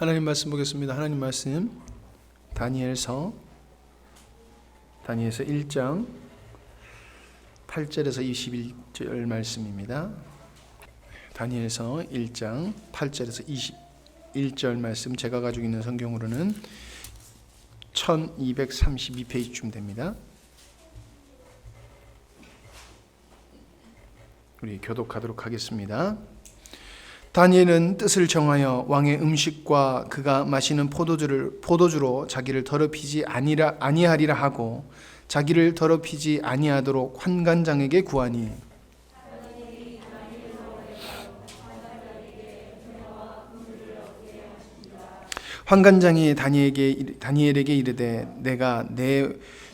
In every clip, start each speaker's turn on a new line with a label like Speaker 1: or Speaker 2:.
Speaker 1: 하나님 말씀 보겠습니다. 하나님 말씀 다니엘서 1장 8절에서 21절 말씀입니다. 다니엘서 1장 8절에서 21절 말씀, 제가 가지고 있는 성경으로는 1232페이지쯤 됩니다. 우리 교독하도록 하겠습니다. 다니엘은 뜻을 정하여 왕의 음식과 그가 마시는 포도주로 자기를 더럽히지 아니하리라 하고 자기를 더럽히지 아니하도록 환관장에게 구하니, 환관장이 다니엘에게 이르되 내가 내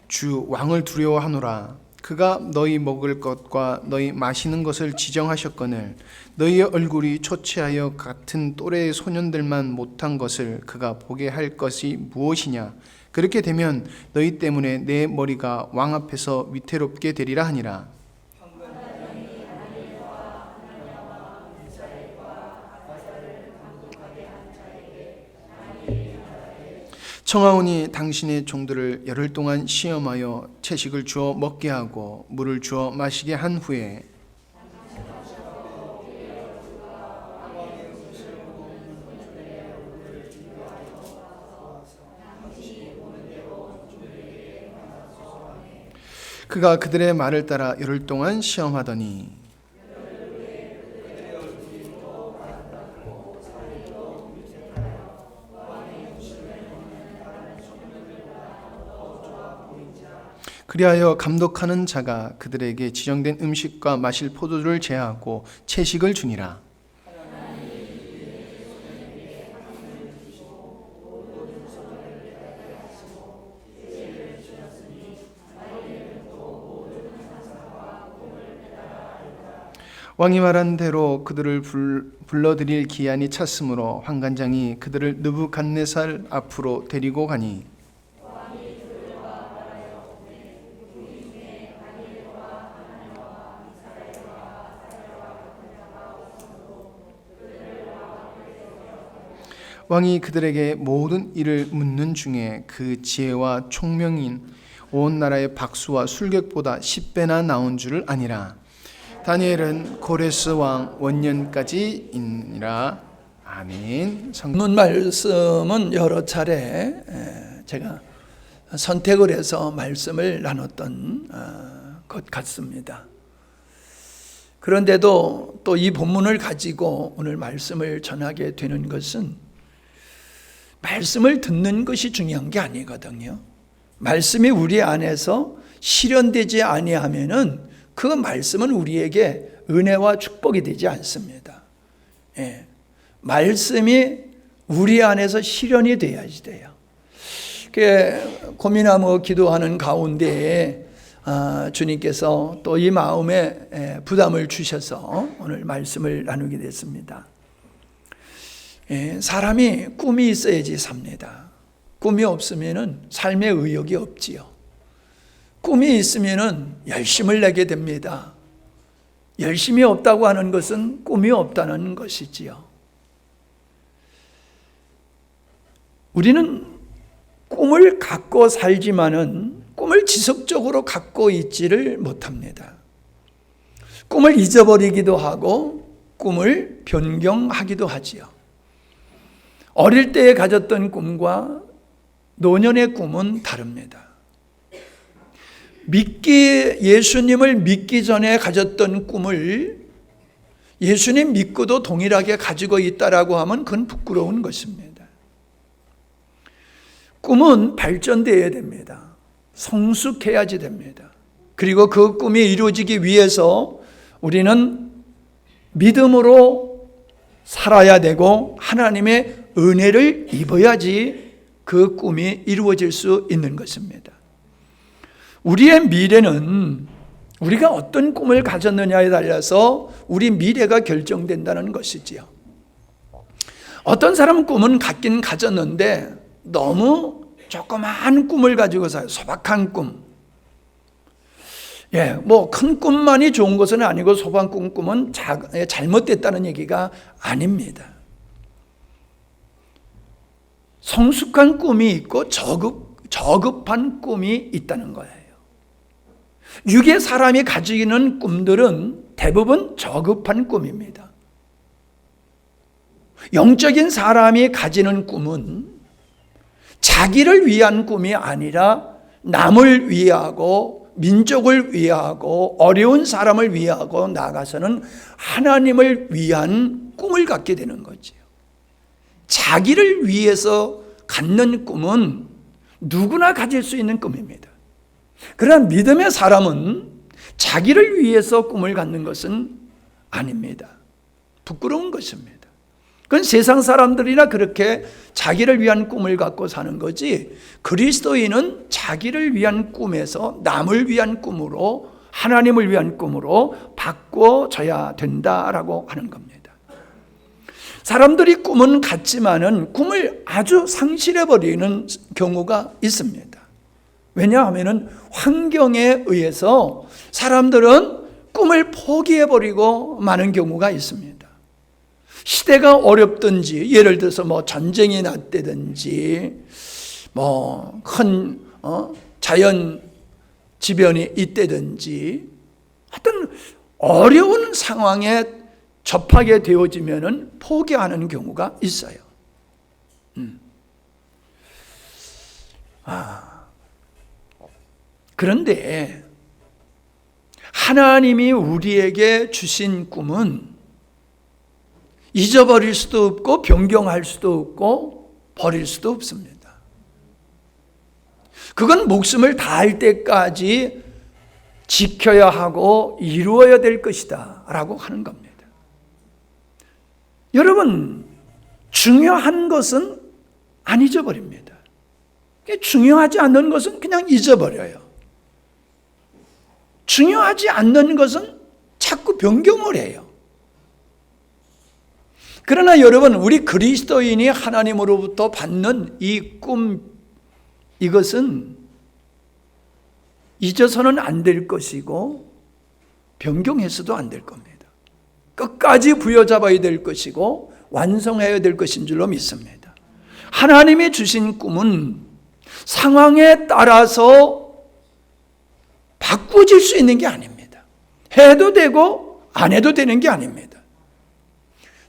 Speaker 1: 주 왕을 두려워하노라. 그가 너희 먹을 것과 너희 마시는 것을 지정하셨거늘 너희의 얼굴이 초췌하여 같은 또래의 소년들만 못한 것을 그가 보게 할 것이 무엇이냐. 그렇게 되면 너희 때문에 내 머리가 왕 앞에서 위태롭게 되리라 하니라. 청하오니 당신의 종들을 열흘 동안 시험하여 채식을 주어 먹게 하고 물을 주어 마시게 한 후에 그가 그들의 말을 따라 열흘 동안 시험하더니 그리하여 감독하는 자가 그들에게 지정된 음식과 마실 포도주를 제하고 채식을 주니라. 왕이 말한 대로 그들을 불러들일 기한이 찼으므로 환관장이 그들을 느부갓네살 앞으로 데리고 가니, 왕이 그들에게 모든 일을 묻는 중에 그 지혜와 총명인 온 나라의 박수와 술객보다 10배나 나온 줄을 아니라. 다니엘은 고레스 왕 원년까지이니라. 아멘.
Speaker 2: 본문 말씀은 여러 차례 제가 선택을 해서 말씀을 나눴던 것 같습니다. 그런데도 또 이 본문을 가지고 오늘 말씀을 전하게 되는 것은 말씀을 듣는 것이 중요한 게 아니거든요. 말씀이 우리 안에서 실현되지 아니하면은 그 말씀은 우리에게 은혜와 축복이 되지 않습니다. 예. 말씀이 우리 안에서 실현이 돼야지 돼요. 고민하며 기도하는 가운데 주님께서 또 이 마음에 부담을 주셔서 오늘 말씀을 나누게 됐습니다. 사람이 꿈이 있어야지 삽니다. 꿈이 없으면 삶의 의욕이 없지요. 꿈이 있으면 열심을 내게 됩니다. 열심이 없다고 하는 것은 꿈이 없다는 것이지요. 우리는 꿈을 갖고 살지만은 꿈을 지속적으로 갖고 있지를 못합니다. 꿈을 잊어버리기도 하고 꿈을 변경하기도 하지요. 어릴 때에 가졌던 꿈과 노년의 꿈은 다릅니다. 예수님을 믿기 전에 가졌던 꿈을 예수님 믿고도 동일하게 가지고 있다라고 하면 그건 부끄러운 것입니다. 꿈은 발전되어야 됩니다. 성숙해야지 됩니다. 그리고 그 꿈이 이루어지기 위해서 우리는 믿음으로 살아야 되고 하나님의 은혜를 입어야지 그 꿈이 이루어질 수 있는 것입니다. 우리의 미래는 우리가 어떤 꿈을 가졌느냐에 달려서 우리 미래가 결정된다는 것이지요. 어떤 사람은 꿈은 갖긴 가졌는데 너무 조그마한 꿈을 가지고 살아요. 소박한 꿈. 큰 꿈만이 좋은 것은 아니고 소박한 꿈은 잘못됐다는 얘기가 아닙니다. 성숙한 꿈이 있고 저급한 꿈이 있다는 거예요. 육의 사람이 가지는 꿈들은 대부분 저급한 꿈입니다. 영적인 사람이 가지는 꿈은 자기를 위한 꿈이 아니라 남을 위하고 민족을 위하고 어려운 사람을 위하고 나아가서는 하나님을 위한 꿈을 갖게 되는 거지요. 자기를 위해서 갖는 꿈은 누구나 가질 수 있는 꿈입니다. 그러나 믿음의 사람은 자기를 위해서 꿈을 갖는 것은 아닙니다. 부끄러운 것입니다. 그건 세상 사람들이나 그렇게 자기를 위한 꿈을 갖고 사는 거지, 그리스도인은 자기를 위한 꿈에서 남을 위한 꿈으로, 하나님을 위한 꿈으로 바꿔줘야 된다라고 하는 겁니다. 사람들이 꿈은 같지만은 꿈을 아주 상실해버리는 경우가 있습니다. 왜냐하면 환경에 의해서 사람들은 꿈을 포기해버리고 마는 경우가 있습니다. 시대가 어렵든지, 예를 들어서 전쟁이 났다든지, 큰 자연 지변이 있다든지, 하여튼 어려운 상황에 접하게 되어지면은 포기하는 경우가 있어요. 그런데 하나님이 우리에게 주신 꿈은 잊어버릴 수도 없고 변경할 수도 없고 버릴 수도 없습니다. 그건 목숨을 다할 때까지 지켜야 하고 이루어야 될 것이다 라고 하는 겁니다. 여러분, 중요한 것은 안 잊어버립니다. 중요하지 않는 것은 그냥 잊어버려요. 중요하지 않는 것은 자꾸 변경을 해요. 그러나 여러분, 우리 그리스도인이 하나님으로부터 받는 이 꿈, 이것은 잊어서는 안 될 것이고 변경해서도 안 될 겁니다. 끝까지 부여잡아야 될 것이고 완성해야 될 것인 줄로 믿습니다. 하나님이 주신 꿈은 상황에 따라서 바꾸질 수 있는 게 아닙니다. 해도 되고 안 해도 되는 게 아닙니다.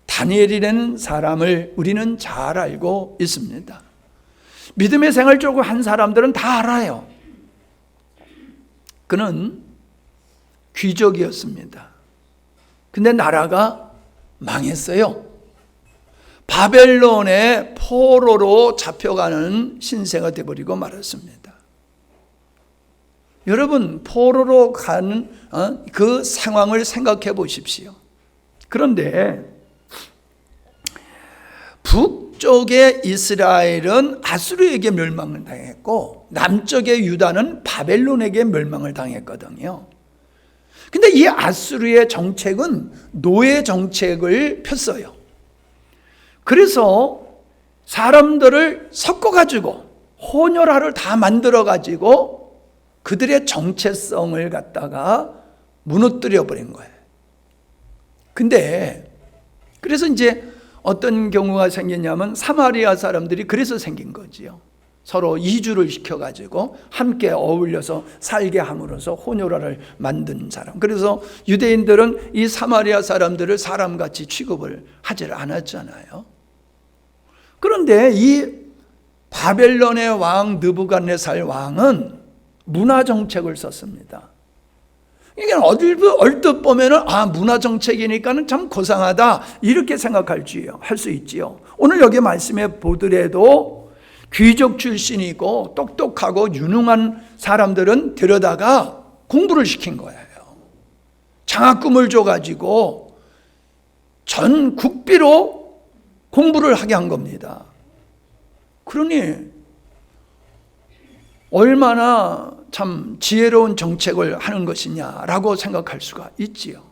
Speaker 2: 다니엘이라는 사람을 우리는 잘 알고 있습니다. 믿음의 생활 쪽을 한 사람들은 다 알아요. 그는 귀족이었습니다. 근데 나라가 망했어요. 바벨론의 포로로 잡혀가는 신세가 되어버리고 말았습니다. 여러분, 포로로 가는 그 상황을 생각해 보십시오. 그런데 북쪽의 이스라엘은 아수르에게 멸망을 당했고 남쪽의 유다는 바벨론에게 멸망을 당했거든요. 근데 이 아수르의 정책은 노예 정책을 폈어요. 그래서 사람들을 섞어가지고 혼혈아를 다 만들어가지고 그들의 정체성을 갖다가 무너뜨려 버린 거예요. 근데 그래서 이제 어떤 경우가 생겼냐면 사마리아 사람들이 그래서 생긴 거지요. 서로 이주를 시켜가지고 함께 어울려서 살게 함으로써 혼혈아를 만든 사람. 그래서 유대인들은 이 사마리아 사람들을 사람같이 취급을 하질 않았잖아요. 그런데 이 바벨론의 왕 느부갓네살 왕은 문화 정책을 썼습니다. 이게 얼뜻 보면은 문화 정책이니까는 참 고상하다 이렇게 생각할 수 있지요. 오늘 여기 말씀해 보더라도 귀족 출신이고 똑똑하고 유능한 사람들은 데려다가 공부를 시킨 거예요. 장학금을 줘가지고 전 국비로 공부를 하게 한 겁니다. 그러니 얼마나 참 지혜로운 정책을 하는 것이냐라고 생각할 수가 있지요.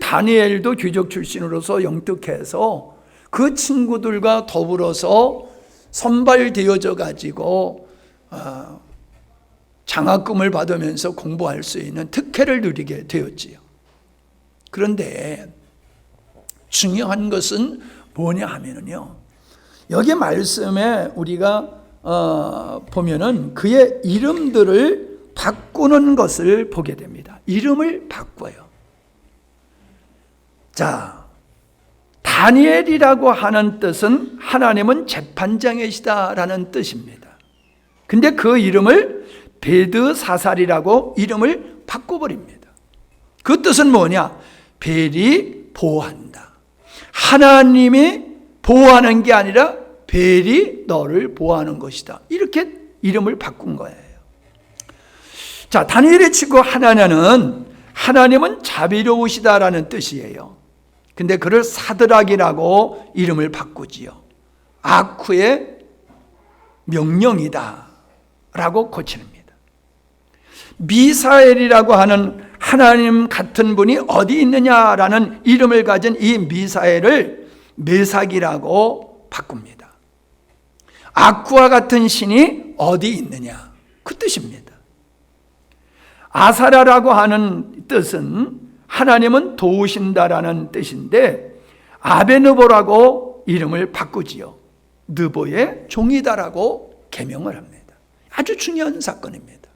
Speaker 2: 다니엘도 귀족 출신으로서 영특해서 그 친구들과 더불어서 선발되어져 가지고 장학금을 받으면서 공부할 수 있는 특혜를 누리게 되었지요. 그런데 중요한 것은 뭐냐 하면요, 여기 말씀에 우리가 보면은 그의 이름들을 바꾸는 것을 보게 됩니다. 이름을 바꿔요. 자, 다니엘이라고 하는 뜻은 하나님은 재판장이시다라는 뜻입니다. 근데 그 이름을 벨드사살이라고 이름을 바꿔버립니다. 그 뜻은 뭐냐? 벨이 보호한다. 하나님이 보호하는 게 아니라 벨이 너를 보호하는 것이다. 이렇게 이름을 바꾼 거예요. 자, 다니엘의 친구 하나냐는 하나님은 자비로우시다라는 뜻이에요. 근데 그를 사드락이라고 이름을 바꾸지요. 아쿠의 명령이다 라고 고칩니다. 미사엘이라고 하는 하나님 같은 분이 어디 있느냐라는 이름을 가진 이 미사엘을 메삭이라고 바꿉니다. 아쿠와 같은 신이 어디 있느냐 그 뜻입니다. 아사라라고 하는 뜻은 하나님은 도우신다라는 뜻인데 아베느보라고 이름을 바꾸지요. 느보의 종이다라고 계명을 합니다. 아주 중요한 사건입니다.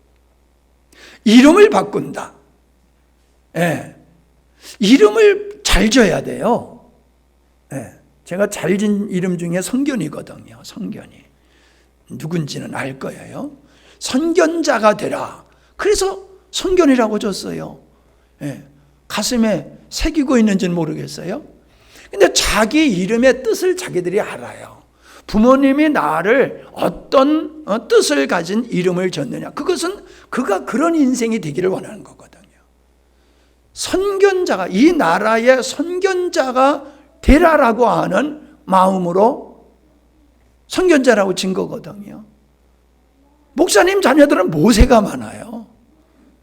Speaker 2: 이름을 바꾼다. 예. 이름을 잘 지어야 돼요. 예. 제가 잘 지은 이름 중에 성견이거든요. 성견이. 누군지는 알 거예요. 선견자가 되라. 그래서 성견이라고 줬어요. 예. 가슴에 새기고 있는지는 모르겠어요. 근데 자기 이름의 뜻을 자기들이 알아요. 부모님이 나를 어떤 뜻을 가진 이름을 줬느냐. 그것은 그가 그런 인생이 되기를 원하는 거거든요. 선견자가, 이 나라의 선견자가 되라라고 하는 마음으로 선견자라고 진 거거든요. 목사님 자녀들은 모세가 많아요.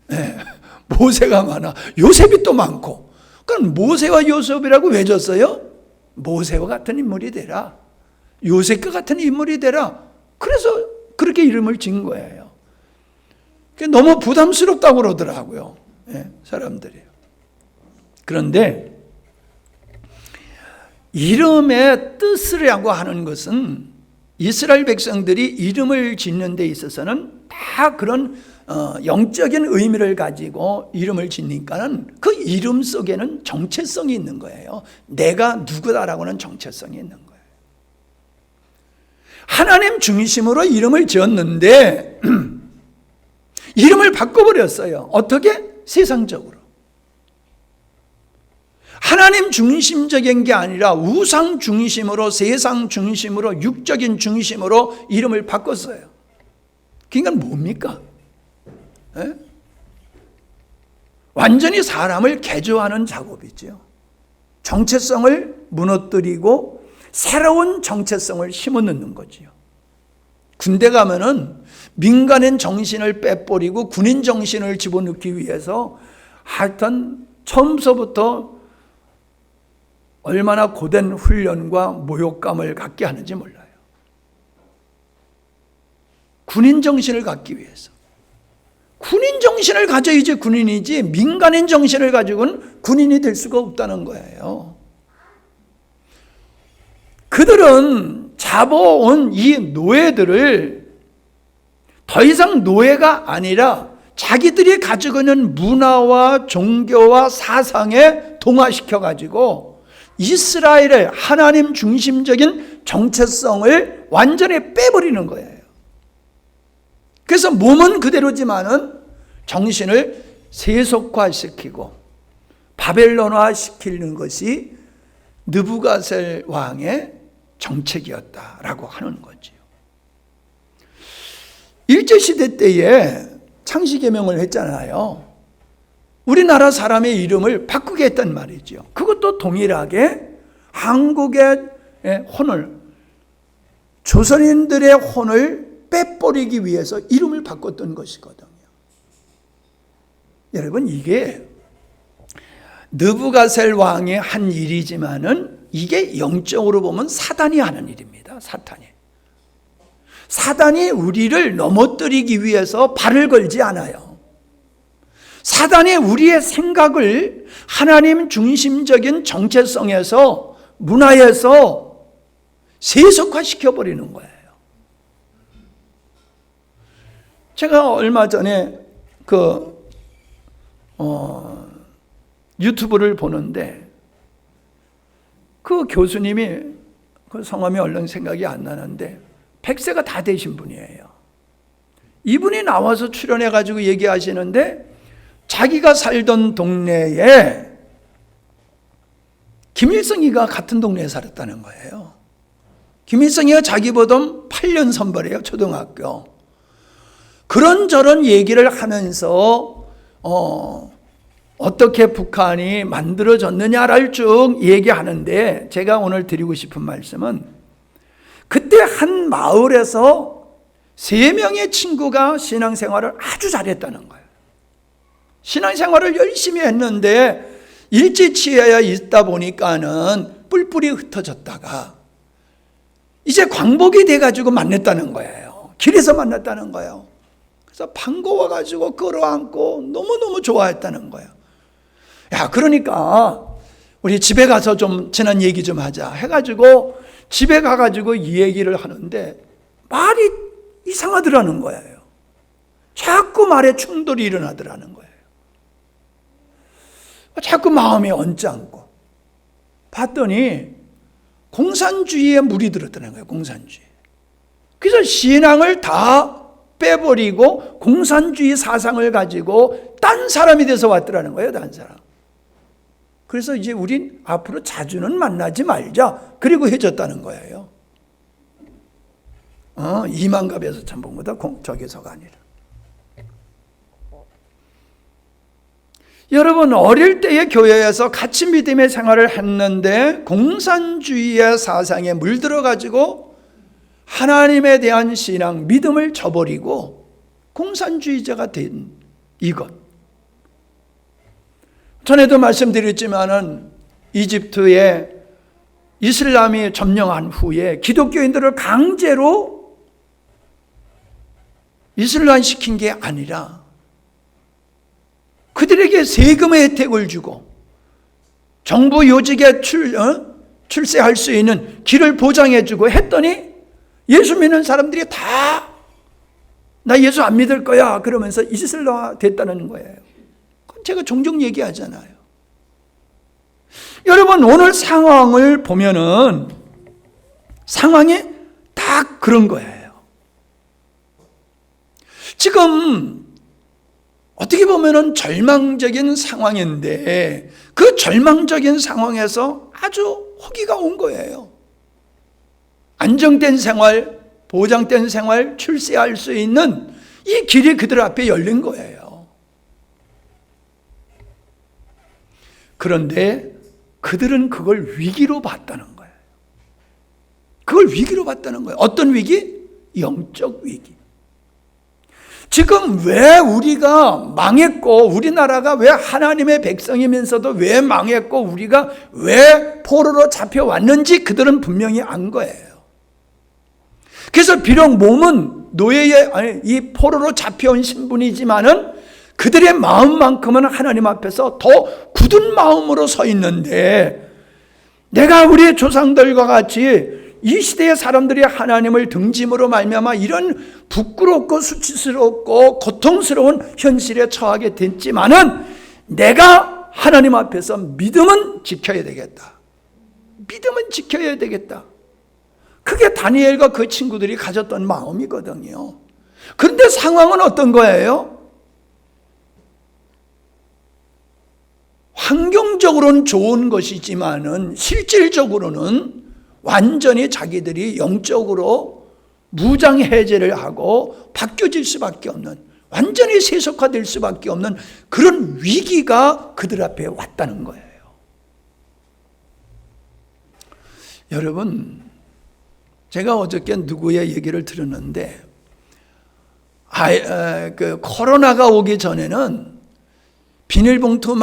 Speaker 2: 네, 모세가 많아. 요셉이 또 많고. 그럼 모세와 요셉이라고 왜 줬어요? 모세와 같은 인물이 되라. 요셉과 같은 인물이 되라. 그래서 그렇게 이름을 진 거예요. 너무 부담스럽다고 그러더라고요. 네, 사람들이. 그런데 이름의 뜻이라고 하는 것은 이스라엘 백성들이 이름을 짓는 데 있어서는 다 그런 영적인 의미를 가지고 이름을 짓니까는 그 이름 속에는 정체성이 있는 거예요. 내가 누구다라고 하는 정체성이 있는 거예요. 하나님 중심으로 이름을 지었는데 이름을 바꿔버렸어요. 어떻게? 세상적으로. 하나님 중심적인 게 아니라 우상 중심으로, 세상 중심으로, 육적인 중심으로 이름을 바꿨어요. 그러니까 뭡니까? 에? 완전히 사람을 개조하는 작업이죠. 정체성을 무너뜨리고 새로운 정체성을 심어넣는 거지요. 군대 가면은 민간인 정신을 빼버리고 군인 정신을 집어넣기 위해서 하여튼 처음서부터 얼마나 고된 훈련과 모욕감을 갖게 하는지 몰라요. 군인 정신을 갖기 위해서. 군인 정신을 가져야지 군인이지 민간인 정신을 가지고는 군인이 될 수가 없다는 거예요. 그들은 잡아온 이 노예들을 더 이상 노예가 아니라 자기들이 가지고 있는 문화와 종교와 사상에 동화시켜가지고 이스라엘의 하나님 중심적인 정체성을 완전히 빼버리는 거예요. 그래서 몸은 그대로지만은 정신을 세속화시키고 바벨론화시키는 것이 느부갓셀 왕의 정책이었다라고 하는 거지요. 일제시대 때에 창시개명을 했잖아요. 우리나라 사람의 이름을 바꾸게 했단 말이죠. 그것도 동일하게 한국의 혼을, 조선인들의 혼을 빼버리기 위해서 이름을 바꿨던 것이거든요. 여러분, 이게 느부갓셀 왕이 한 일이지만은 이게 영적으로 보면 사단이 하는 일입니다. 사단이 우리를 넘어뜨리기 위해서 발을 걸지 않아요. 사단이 우리의 생각을 하나님 중심적인 정체성에서, 문화에서 세속화시켜버리는 거예요. 제가 얼마 전에 유튜브를 보는데 그 교수님이, 그 성함이 얼른 생각이 안 나는데 100세가 다 되신 분이에요. 이분이 나와서 출연해가지고 얘기하시는데 자기가 살던 동네에 김일성이가 같은 동네에 살았다는 거예요. 김일성이가 자기보다 8년 선발이에요, 초등학교. 그런저런 얘기를 하면서 어떻게 북한이 만들어졌느냐를 쭉 얘기하는데, 제가 오늘 드리고 싶은 말씀은 그때 한 마을에서 3명의 친구가 신앙생활을 아주 잘했다는 거예요. 신앙생활을 열심히 했는데 일제치하에 있다 보니까는 뿔뿔이 흩어졌다가 이제 광복이 돼가지고 만났다는 거예요. 길에서 만났다는 거예요. 그래서 반가워가지고 끌어안고 너무너무 좋아했다는 거예요. 야, 그러니까 우리 집에 가서 좀 지난 얘기 좀 하자 해가지고 집에 가가지고 이 얘기를 하는데 말이 이상하더라는 거예요. 자꾸 말에 충돌이 일어나더라는 거예요. 자꾸 마음이 언짢고 봤더니 공산주의에 물이 들었다는 거예요. 공산주의. 그래서 신앙을 다 빼버리고 공산주의 사상을 가지고 딴 사람이 돼서 왔더라는 거예요. 딴 사람. 그래서 이제 우린 앞으로 자주는 만나지 말자, 그리고 해줬다는 거예요. 이만갑에서 참 본 거다, 저기서가 아니라. 여러분, 어릴 때에 교회에서 같이 믿음의 생활을 했는데 공산주의의 사상에 물들어가지고 하나님에 대한 신앙, 믿음을 저버리고 공산주의자가 된 이것. 전에도 말씀드렸지만은 이집트에 이슬람이 점령한 후에 기독교인들을 강제로 이슬람 시킨 게 아니라 그들에게 세금의 혜택을 주고 정부 요직에 출세할 수 있는 길을 보장해 주고 했더니 예수 믿는 사람들이 다 나 예수 안 믿을 거야 그러면서 이슬람화 됐다는 거예요. 제가 종종 얘기하잖아요. 여러분, 오늘 상황을 보면은 상황이 딱 그런 거예요. 지금 어떻게 보면은 절망적인 상황인데 그 절망적인 상황에서 아주 호기가 온 거예요. 안정된 생활, 보장된 생활, 출세할 수 있는 이 길이 그들 앞에 열린 거예요. 그런데 그들은 그걸 위기로 봤다는 거예요. 그걸 위기로 봤다는 거예요. 어떤 위기? 영적 위기. 지금 왜 우리가 망했고, 우리나라가 왜 하나님의 백성이면서도 왜 망했고, 우리가 왜 포로로 잡혀왔는지 그들은 분명히 안 거예요. 그래서 비록 몸은 노예의, 이 포로로 잡혀온 신분이지만은 그들의 마음만큼은 하나님 앞에서 더 굳은 마음으로 서 있는데, 내가 우리 조상들과 같이 이 시대의 사람들이 하나님을 등짐으로 말미암아 이런 부끄럽고 수치스럽고 고통스러운 현실에 처하게 됐지만은 내가 하나님 앞에서 믿음은 지켜야 되겠다. 믿음은 지켜야 되겠다. 그게 다니엘과 그 친구들이 가졌던 마음이거든요. 그런데 상황은 어떤 거예요? 환경적으로는 좋은 것이지만은 실질적으로는 완전히 자기들이 영적으로 무장해제를 하고 바뀌어질 수밖에 없는, 완전히 세속화될 수밖에 없는 그런 위기가 그들 앞에 왔다는 거예요. 여러분, 제가 어저께 누구의 얘기를 들었는데 코로나가 오기 전에는 비닐봉투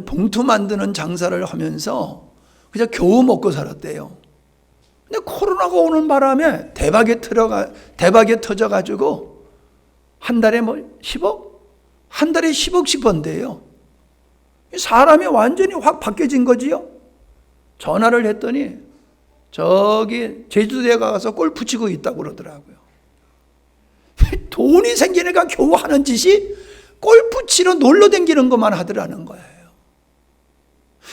Speaker 2: 봉투 만드는 장사를 하면서 그냥 겨우 먹고 살았대요. 근데 코로나가 오는 바람에 대박이 터져가지고 한 달에 10억? 한 달에 10억씩 번대요. 사람이 완전히 확 바뀌어진 거지요. 전화를 했더니 저기 제주도에 가서 골프 치고 있다고 그러더라고요. 돈이 생기니까 겨우 하는 짓이 골프 치러 놀러 다니는 것만 하더라는 거예요.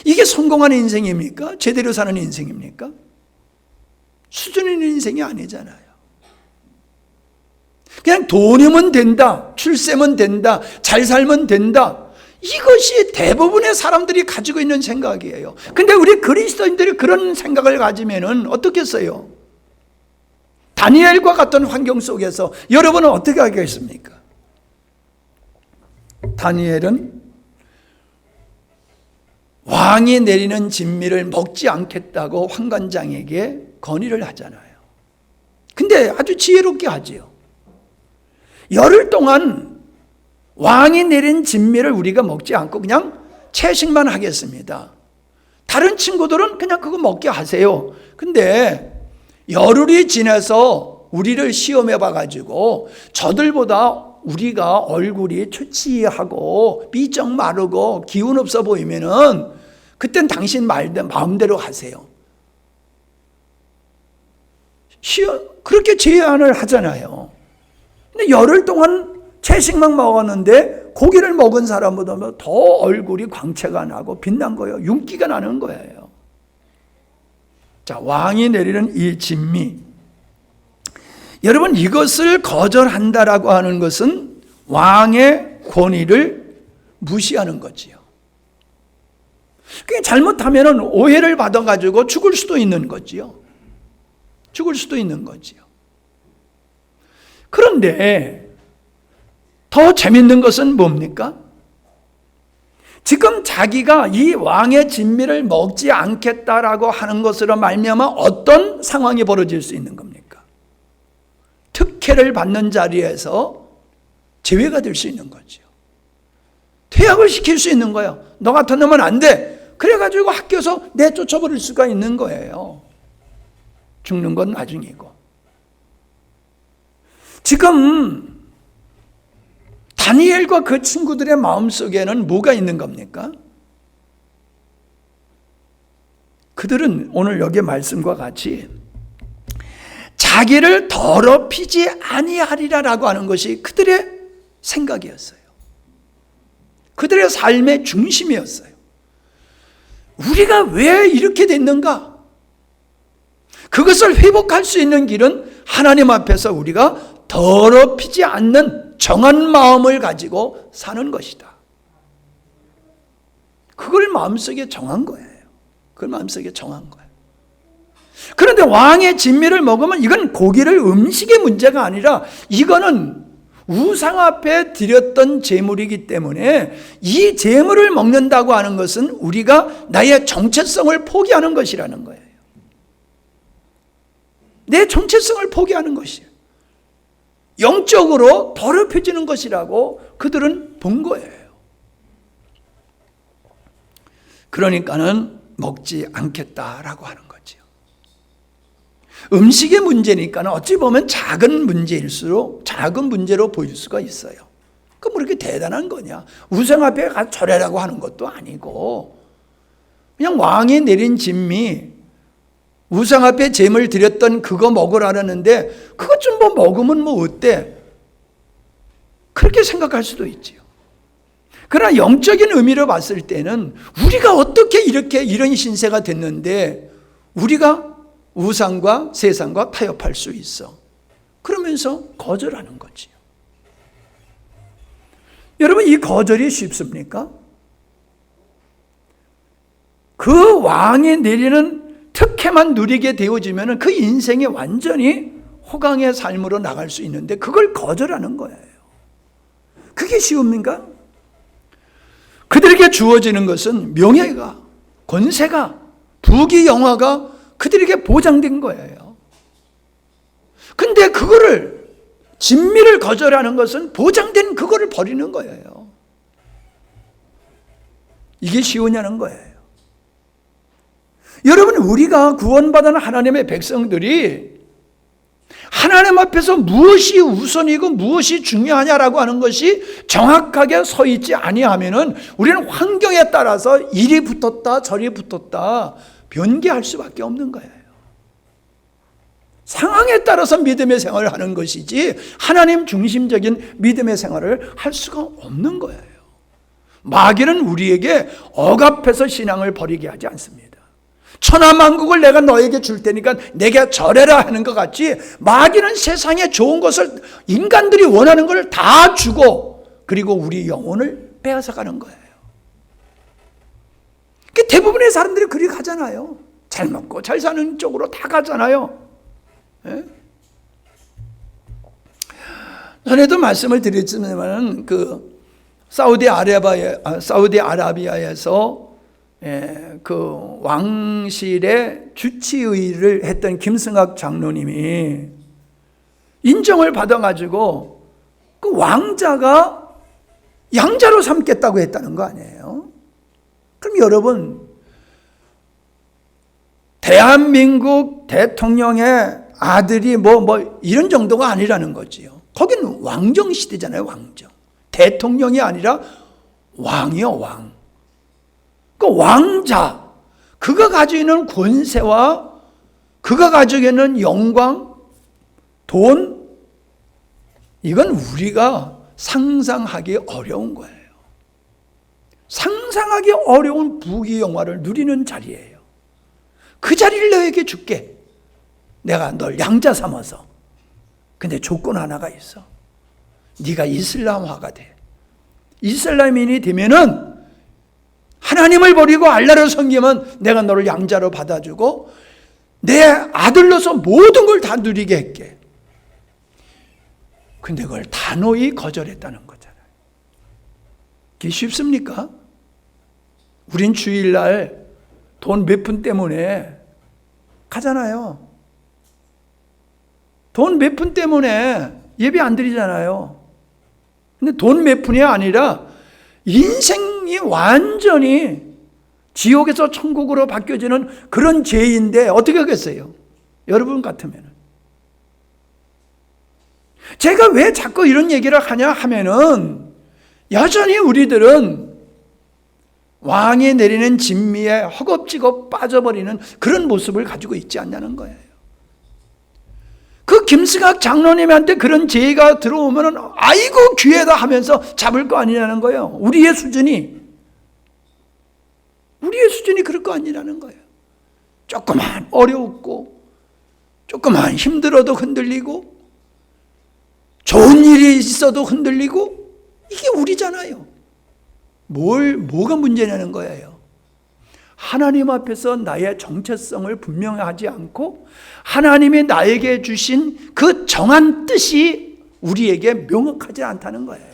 Speaker 2: 이게 성공하는 인생입니까? 제대로 사는 인생입니까? 수준 있는 인생이 아니잖아요. 그냥 돈이면 된다, 출세면 된다, 잘 살면 된다, 이것이 대부분의 사람들이 가지고 있는 생각이에요. 근데 우리 그리스도인들이 그런 생각을 가지면은 어떻겠어요? 다니엘과 같은 환경 속에서 여러분은 어떻게 하겠습니까? 다니엘은 왕이 내리는 진미를 먹지 않겠다고 환관장에게 건의를 하잖아요. 근데 아주 지혜롭게 하지요. 열흘 동안 왕이 내린 진미를 우리가 먹지 않고 그냥 채식만 하겠습니다. 다른 친구들은 그냥 그거 먹게 하세요. 근데 열흘이 지나서 우리를 시험해 봐가지고 저들보다 우리가 얼굴이 초치하고 삐쩍 마르고 기운 없어 보이면은 그땐 당신 마음대로 하세요. 그렇게 제안을 하잖아요. 근데 열흘 동안 채식만 먹었는데 고기를 먹은 사람보다 더 얼굴이 광채가 나고 빛난 거예요. 윤기가 나는 거예요. 자, 왕이 내리는 이 진미, 여러분, 이것을 거절한다라고 하는 것은 왕의 권위를 무시하는 거지요. 그게 잘못하면 오해를 받아가지고 죽을 수도 있는 거지요. 죽을 수도 있는 거지요. 그런데 더 재밌는 것은 뭡니까? 지금 자기가 이 왕의 진미를 먹지 않겠다라고 하는 것으로 말미암아 어떤 상황이 벌어질 수 있는 겁니까? 특혜를 받는 자리에서 제외가 될 수 있는 거죠. 퇴학을 시킬 수 있는 거예요. 너 같은 놈은 안 돼. 그래가지고 학교에서 내쫓아버릴 수가 있는 거예요. 죽는 건 나중이고. 지금 다니엘과 그 친구들의 마음속에는 뭐가 있는 겁니까? 그들은 오늘 여기 말씀과 같이 자기를 더럽히지 아니하리라라고 하는 것이 그들의 생각이었어요. 그들의 삶의 중심이었어요. 우리가 왜 이렇게 됐는가? 그것을 회복할 수 있는 길은 하나님 앞에서 우리가 더럽히지 않는 정한 마음을 가지고 사는 것이다. 그걸 마음속에 정한 거예요. 그걸 마음속에 정한 거예요. 그런데 왕의 진미를 먹으면 이건 고기를 음식의 문제가 아니라 이거는 우상 앞에 드렸던 제물이기 때문에 이 제물을 먹는다고 하는 것은 우리가 나의 정체성을 포기하는 것이라는 거예요. 내 정체성을 포기하는 것이에요. 영적으로 더럽혀지는 것이라고 그들은 본 거예요. 그러니까는 먹지 않겠다라고 하는 거죠. 음식의 문제니까 어찌 보면 작은 문제일수록 작은 문제로 보일 수가 있어요. 그 뭐 이렇게 대단한 거냐? 우상 앞에 가서 절하라고 하는 것도 아니고 그냥 왕이 내린 진미, 우상 앞에 제물 드렸던 그거 먹으라는데 그것 좀 뭐 먹으면 뭐 어때? 그렇게 생각할 수도 있지요. 그러나 영적인 의미로 봤을 때는 우리가 어떻게 이렇게 이런 신세가 됐는데 우리가 우상과 세상과 타협할 수 있어. 그러면서 거절하는 거지요. 여러분, 이 거절이 쉽습니까? 그 왕이 내리는 특혜만 누리게 되어지면 그 인생이 완전히 호강의 삶으로 나갈 수 있는데 그걸 거절하는 거예요. 그게 쉬웁니까? 그들에게 주어지는 것은 명예가, 권세가, 부귀 영화가 그들에게 보장된 거예요. 근데 그거를, 진미를 거절하는 것은 보장된 그거를 버리는 거예요. 이게 쉬우냐는 거예요. 여러분, 우리가 구원받은 하나님의 백성들이 하나님 앞에서 무엇이 우선이고 무엇이 중요하냐라고 하는 것이 정확하게 서 있지 아니하면은 우리는 환경에 따라서 이리 붙었다 저리 붙었다 변개할 수밖에 없는 거예요. 상황에 따라서 믿음의 생활을 하는 것이지 하나님 중심적인 믿음의 생활을 할 수가 없는 거예요. 마귀는 우리에게 억압해서 신앙을 버리게 하지 않습니다. 천하만국을 내가 너에게 줄 테니까 내게 절해라 하는 것 같이 마귀는 세상에 좋은 것을 인간들이 원하는 걸 다 주고 그리고 우리 영혼을 빼앗아가는 거예요. 대부분의 사람들이 그리 가잖아요. 잘 먹고 잘 사는 쪽으로 다 가잖아요. 예? 전에도 말씀을 드렸지만 그 사우디아라비아에서 그 왕실의 주치의를 했던 김승학 장로님이 인정을 받아가지고 그 왕자가 양자로 삼겠다고 했다는 거 아니에요? 그럼 여러분, 대한민국 대통령의 아들이 뭐 이런 정도가 아니라는 거지요. 거기는 왕정 시대잖아요, 왕정. 대통령이 아니라 왕이요, 왕. 그 왕자, 그가 가지고 있는 권세와 그가 가지고 있는 영광, 돈, 이건 우리가 상상하기 어려운 거예요. 상상하기 어려운 부귀 영화를 누리는 자리예요. 그 자리를 너에게 줄게. 내가 널 양자 삼아서. 근데 조건 하나가 있어. 네가 이슬람화가 돼. 이슬람인이 되면은 하나님을 버리고 알라를 섬기면 내가 너를 양자로 받아주고 내 아들로서 모든 걸 다 누리게 할게. 근데 그걸 단호히 거절했다는 거잖아요. 그게 쉽습니까? 우린 주일날 돈 몇 푼 때문에 가잖아요. 돈 몇 푼 때문에 예배 안 드리잖아요. 근데 돈 몇 푼이 아니라 인생이 완전히 지옥에서 천국으로 바뀌어지는 그런 죄인데 어떻게 하겠어요? 여러분 같으면. 제가 왜 자꾸 이런 얘기를 하냐 하면은 여전히 우리들은 왕이 내리는 진미에 허겁지겁 빠져버리는 그런 모습을 가지고 있지 않냐는 거예요. 그 김승학 장로님한테 그런 죄가 들어오면 아이고 귀에다 하면서 잡을 거 아니냐는 거예요. 우리의 수준이 그럴 거 아니라는 거예요. 조그만 어려웠고 조그만 힘들어도 흔들리고 좋은 일이 있어도 흔들리고 이게 우리잖아요. 뭐가 문제냐는 거예요. 하나님 앞에서 나의 정체성을 분명하지 않고 하나님이 나에게 주신 그 정한 뜻이 우리에게 명확하지 않다는 거예요.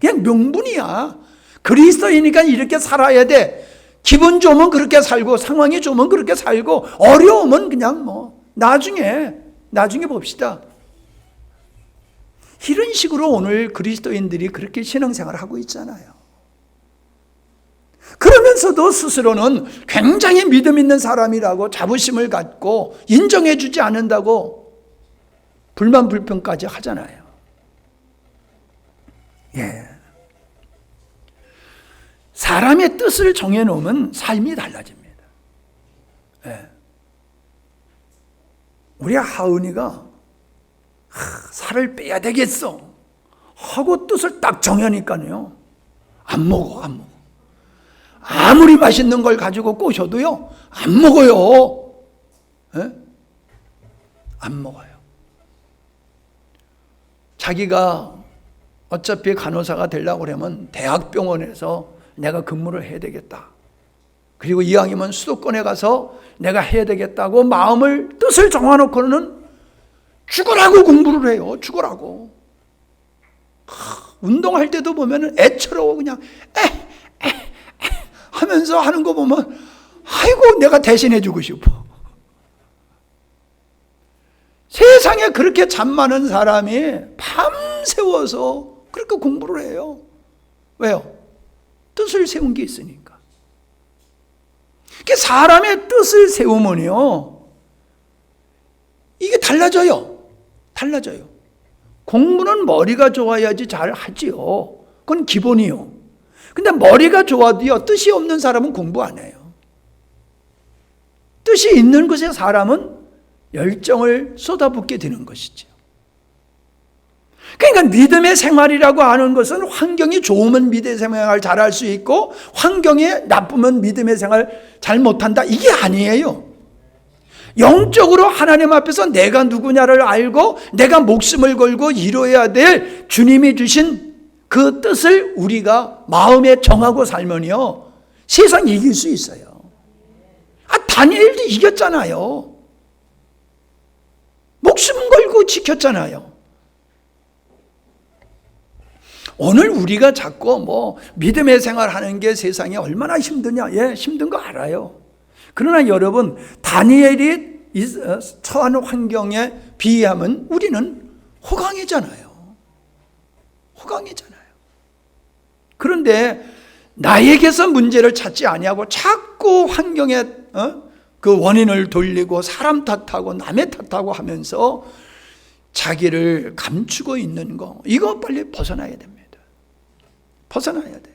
Speaker 2: 그냥 명분이야. 그리스도이니까 이렇게 살아야 돼. 기분 좋으면 그렇게 살고 상황이 좋으면 그렇게 살고 어려우면 그냥 나중에 봅시다. 이런 식으로 오늘 그리스도인들이 그렇게 신앙생활을 하고 있잖아요. 그러면서도 스스로는 굉장히 믿음 있는 사람이라고 자부심을 갖고 인정해 주지 않는다고 불만 불평까지 하잖아요. 예. 사람의 뜻을 정해놓으면 삶이 달라집니다. 예. 우리 하은이가 살을 빼야 되겠어 하고 뜻을 딱 정하니까요. 안 먹어. 아무리 맛있는 걸 가지고 꼬셔도요. 안 먹어요. 예? 안 먹어요. 자기가 어차피 간호사가 되려고 그러면 대학병원에서 내가 근무를 해야 되겠다. 그리고 이왕이면 수도권에 가서 내가 해야 되겠다고 뜻을 정해놓고는 죽으라고 공부를 해요. 죽으라고. 운동할 때도 보면 애처로워 그냥 하면서 하는 거 보면 아이고 내가 대신해 주고 싶어. 세상에 그렇게 잠 많은 사람이 밤새워서 그렇게 공부를 해요. 왜요? 뜻을 세운 게 있으니까. 사람의 뜻을 세우면요 이게 달라져요. 공부는 머리가 좋아야지 잘 하지요. 그건 기본이요. 근데 머리가 좋아도요 뜻이 없는 사람은 공부 안 해요. 뜻이 있는 곳의 사람은 열정을 쏟아붓게 되는 것이죠. 그러니까 믿음의 생활이라고 하는 것은 환경이 좋으면 믿음의 생활을 잘할 수 있고 환경이 나쁘면 믿음의 생활을 잘 못한다, 이게 아니에요. 영적으로 하나님 앞에서 내가 누구냐를 알고 내가 목숨을 걸고 이루어야 될 주님이 주신 그 뜻을 우리가 마음에 정하고 살면요, 세상 이길 수 있어요. 다니엘도 이겼잖아요. 목숨 걸고 지켰잖아요. 오늘 우리가 자꾸 믿음의 생활하는 게 세상에 얼마나 힘드냐, 예, 힘든 거 알아요. 그러나 여러분, 다니엘이 처한 환경에 비하면 우리는 호강이잖아요. 호강이잖아요. 그런데 나에게서 문제를 찾지 아니하고 자꾸 환경에 그 원인을 돌리고 사람 탓하고 남의 탓하고 하면서 자기를 감추고 있는 거, 이거 빨리 벗어나야 됩니다. 벗어나야 돼.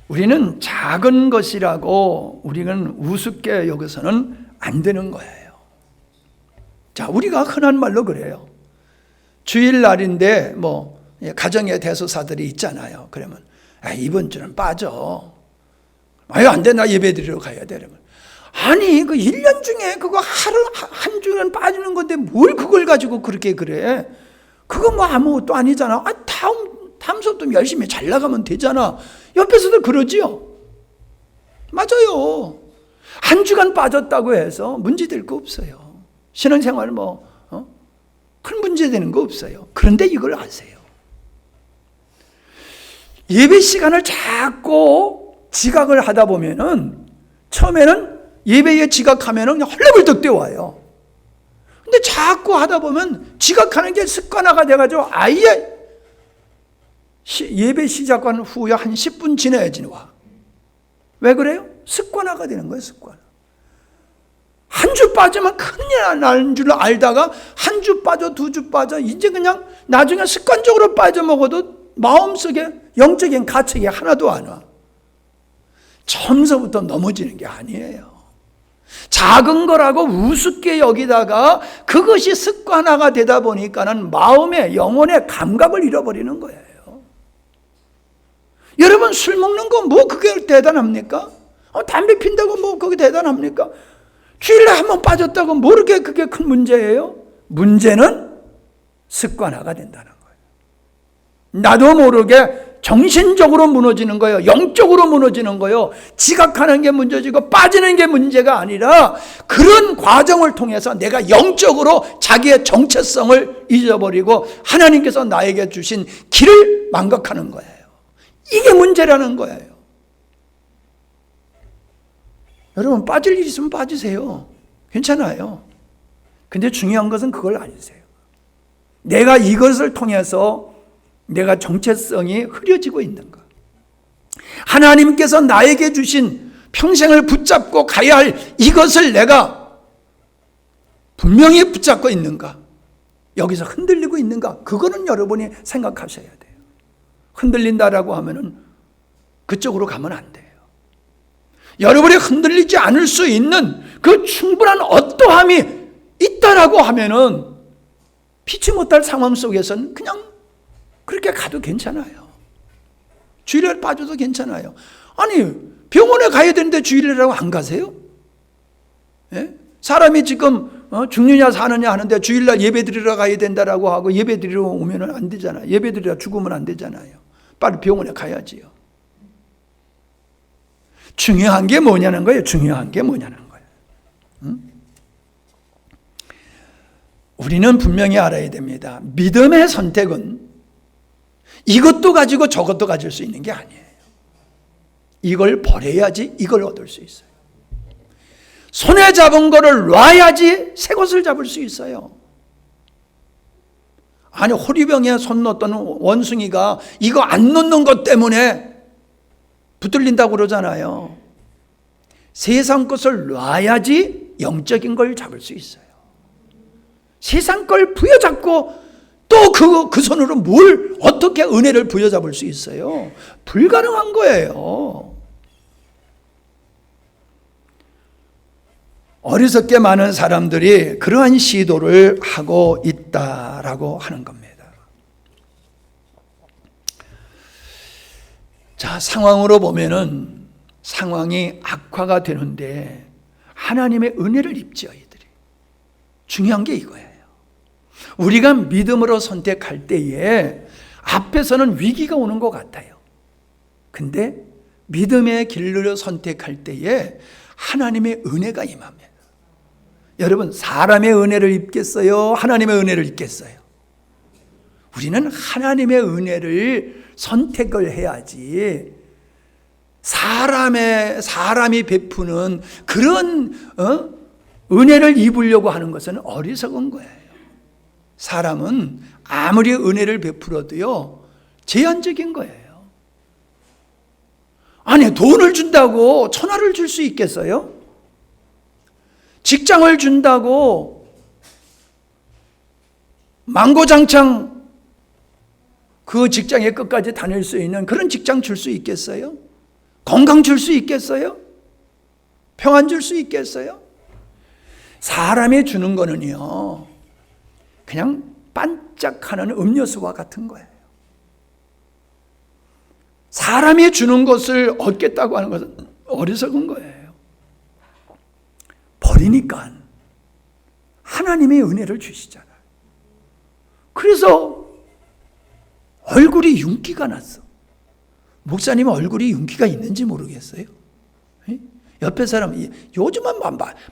Speaker 2: 우리는 작은 것이라고 우리는 우습게 여기서는 안 되는 거예요. 자, 우리가 흔한 말로 그래요. 주일날인데 가정의 대소사들이 있잖아요. 그러면 이번 주는 빠져. 안 돼, 나 예배 드리러 가야 돼. 그러면 아니, 그 1년 중에 그거 한 주는 빠지는 건데 뭘 그걸 가지고 그렇게 그래? 그거 아무것도 아니잖아. 다음 수업도 열심히 잘 나가면 되잖아. 옆에서도 그러지요. 맞아요. 한 주간 빠졌다고 해서 문제될 거 없어요. 신앙생활 큰 문제 되는 거 없어요. 그런데 이걸 아세요. 예배 시간을 자꾸 지각을 하다 보면은 처음에는 예배에 지각하면은 헐레벌떡 뛰어와요. 근데 자꾸 하다 보면 지각하는 게 습관화가 돼가지고 아예 예배 시작한 후에 한 10분 지나야지 와. 왜 그래요? 습관화가 되는 거예요, 습관화. 한 주 빠지면 큰일 나는 줄 알다가 한 주 빠져, 2주 빠져, 이제 그냥 나중에 습관적으로 빠져먹어도 마음속에 영적인 가책이 하나도 안 와. 처음서부터 넘어지는 게 아니에요. 작은 거라고 우습게 여기다가 그것이 습관화가 되다 보니까는 마음의 영혼의 감각을 잃어버리는 거예요. 여러분, 술 먹는 거 그게 대단합니까? 담배 핀다고 그게 대단합니까? 주일에 한번 빠졌다고 모르게 그게 큰 문제예요? 문제는 습관화가 된다는 거예요. 나도 모르게 정신적으로 무너지는 거예요. 영적으로 무너지는 거예요. 지각하는 게 문제지고 빠지는 게 문제가 아니라 그런 과정을 통해서 내가 영적으로 자기의 정체성을 잊어버리고 하나님께서 나에게 주신 길을 망각하는 거예요. 이게 문제라는 거예요. 여러분, 빠질 일 있으면 빠지세요. 괜찮아요. 근데 중요한 것은 그걸 아니세요. 내가 이것을 통해서 내가 정체성이 흐려지고 있는가? 하나님께서 나에게 주신 평생을 붙잡고 가야 할 이것을 내가 분명히 붙잡고 있는가? 여기서 흔들리고 있는가? 그거는 여러분이 생각하셔야 돼요. 흔들린다라고 하면은 그쪽으로 가면 안 돼요. 여러분이 흔들리지 않을 수 있는 그 충분한 어떠함이 있다라고 하면은 피치 못할 상황 속에서는 그냥 그렇게 가도 괜찮아요. 주일에 빠져도 괜찮아요. 아니, 병원에 가야 되는데 주일이라고 안 가세요? 예? 사람이 지금 죽느냐 사느냐 하는데 주일날 예배 드리러 가야 된다라고 하고 예배 드리러 오면 안 되잖아요. 예배 드리러 죽으면 안 되잖아요. 빨리 병원에 가야지요. 중요한 게 뭐냐는 거예요. 중요한 게 뭐냐는 거예요. 응? 우리는 분명히 알아야 됩니다. 믿음의 선택은 이것도 가지고 저것도 가질 수 있는 게 아니에요. 이걸 버려야지 이걸 얻을 수 있어요. 손에 잡은 거를 놔야지 새 것을 잡을 수 있어요. 아니, 호리병에 손 넣었던 원숭이가 이거 안 놓는 것 때문에 붙들린다고 그러잖아요. 세상 것을 놔야지 영적인 걸 잡을 수 있어요. 세상 걸 부여잡고 또 그 손으로 뭘 어떻게 은혜를 부여잡을 수 있어요? 불가능한 거예요. 어리석게 많은 사람들이 그러한 시도를 하고 있다라고 하는 겁니다. 자, 상황으로 보면은 상황이 악화가 되는데 하나님의 은혜를 입지요, 이들이. 중요한 게 이거예요. 우리가 믿음으로 선택할 때에 앞에서는 위기가 오는 것 같아요. 근데 믿음의 길로 선택할 때에 하나님의 은혜가 임합니다. 여러분, 사람의 은혜를 입겠어요? 하나님의 은혜를 입겠어요? 우리는 하나님의 은혜를 선택을 해야지, 사람이 베푸는 그런 은혜를 입으려고 하는 것은 어리석은 거예요. 사람은 아무리 은혜를 베풀어도요, 제한적인 거예요. 아니, 돈을 준다고 천하를 줄 수 있겠어요? 직장을 준다고 망고장창 그 직장의 끝까지 다닐 수 있는 그런 직장 줄 수 있겠어요? 건강 줄 수 있겠어요? 평안 줄 수 있겠어요? 사람이 주는 거는요, 그냥 반짝하는 음료수와 같은 거예요. 사람이 주는 것을 얻겠다고 하는 것은 어리석은 거예요. 버리니까 하나님의 은혜를 주시잖아요. 그래서 얼굴이 윤기가 났어. 목사님 얼굴이 윤기가 있는지 모르겠어요. 옆에 사람, 요즘은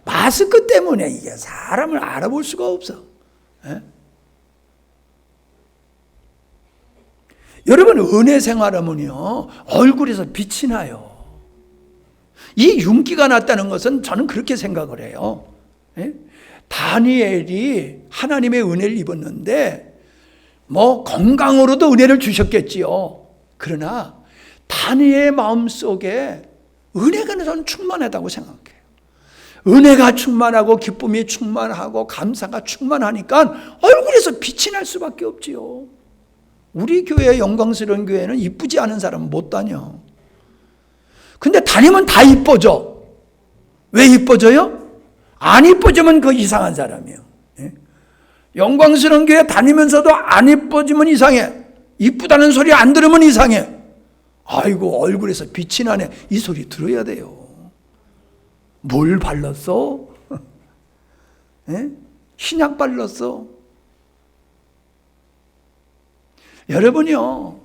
Speaker 2: 마스크 때문에 이게 사람을 알아볼 수가 없어. 여러분, 은혜 생활하면요, 얼굴에서 빛이 나요. 이 윤기가 났다는 것은 저는 그렇게 생각을 해요. 다니엘이 하나님의 은혜를 입었는데 건강으로도 은혜를 주셨겠지요. 그러나 다니엘의 마음속에 은혜가 저는 충만하다고 생각해요. 은혜가 충만하고 기쁨이 충만하고 감사가 충만하니까 얼굴에서 빛이 날 수밖에 없지요. 우리 교회의 영광스러운 교회는 이쁘지 않은 사람은 못 다녀. 근데 다니면 다 이뻐져. 왜 이뻐져요? 안 이뻐지면 그 이상한 사람이에요. 영광스러운 교회 다니면서도 안 이뻐지면 이상해. 이쁘다는 소리 안 들으면 이상해. 아이고, 얼굴에서 빛이 나네. 이 소리 들어야 돼요. 뭘 발랐어? 신약 발랐어? 여러분이요,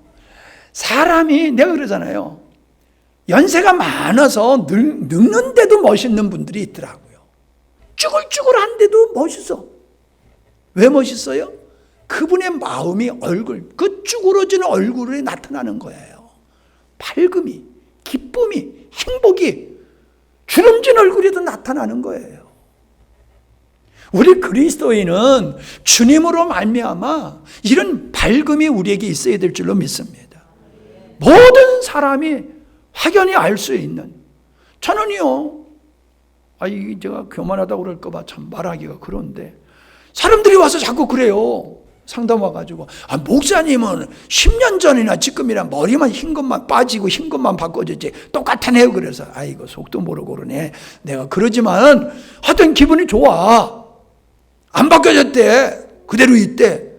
Speaker 2: 사람이, 내가 그러잖아요, 연세가 많아서 늙는데도 멋있는 분들이 있더라고요. 쭈글쭈글한데도 멋있어. 왜 멋있어요? 그분의 마음이 그 쭈그러지는 얼굴에 나타나는 거예요. 밝음이, 기쁨이, 행복이 주름진 얼굴에도 나타나는 거예요. 우리 그리스도인은 주님으로 말미암아 이런 밝음이 우리에게 있어야 될 줄로 믿습니다. 모든 사람이 확연히 알 수 있는. 저는요, 제가 교만하다고 그럴까 봐 참 말하기가 그런데, 사람들이 와서 자꾸 그래요. 상담 와가지고, 목사님은 10년 전이나 지금이랑 머리만 흰 것만 빠지고 흰 것만 바꿔줬지 똑같아요. 그래서 아이고, 속도 모르고 그러네. 내가 그러지만 하여튼 기분이 좋아. 안 바뀌어졌대. 그대로 있대.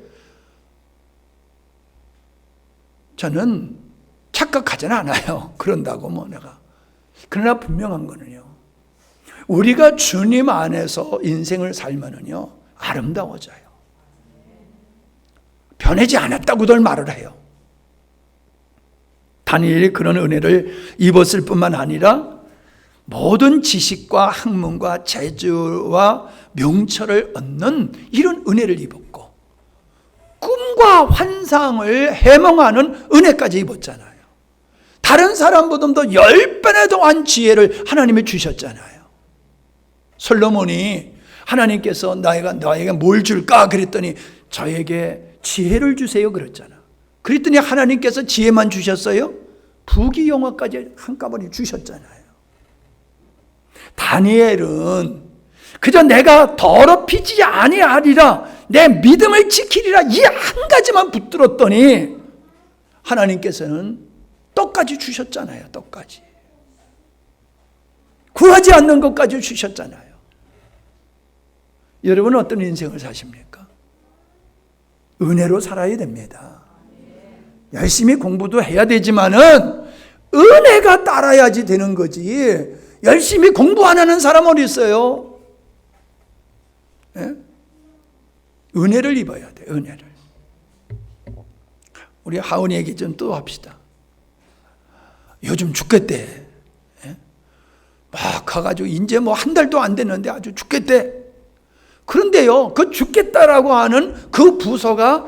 Speaker 2: 저는 착각하지는 않아요. 그런다고 내가. 그러나 분명한 거는요, 우리가 주님 안에서 인생을 살면은요, 아름다워져요. 변하지 않았다고들 말을 해요. 다니엘이 그런 은혜를 입었을 뿐만 아니라 모든 지식과 학문과 재주와 명철을 얻는 이런 은혜를 입었고, 꿈과 환상을 해몽하는 은혜까지 입었잖아요. 다른 사람보다도 10배나 더한 지혜를 하나님이 주셨잖아요. 솔로몬이 하나님께서 너에게 뭘 줄까? 그랬더니 저에게 지혜를 주세요 그랬잖아. 그랬더니 하나님께서 지혜만 주셨어요? 부귀영화까지 한꺼번에 주셨잖아요. 다니엘은 그저 내가 더럽히지 아니하리라, 내 믿음을 지키리라, 이 한 가지만 붙들었더니 하나님께서는 떡까지 주셨잖아요. 떡까지. 구하지 않는 것까지 주셨잖아요. 여러분은 어떤 인생을 사십니까? 은혜로 살아야 됩니다. 열심히 공부도 해야 되지만은 은혜가 따라야지 되는 거지. 열심히 공부 안 하는 사람 어디 있어요? 예? 은혜를 입어야 돼. 은혜를. 우리 하은이 얘기 좀 또 합시다. 요즘 죽겠대. 예? 막 가가지고 이제 뭐 한 달도 안 됐는데 아주 죽겠대. 그런데요, 그 죽겠다라고 하는 그 부서가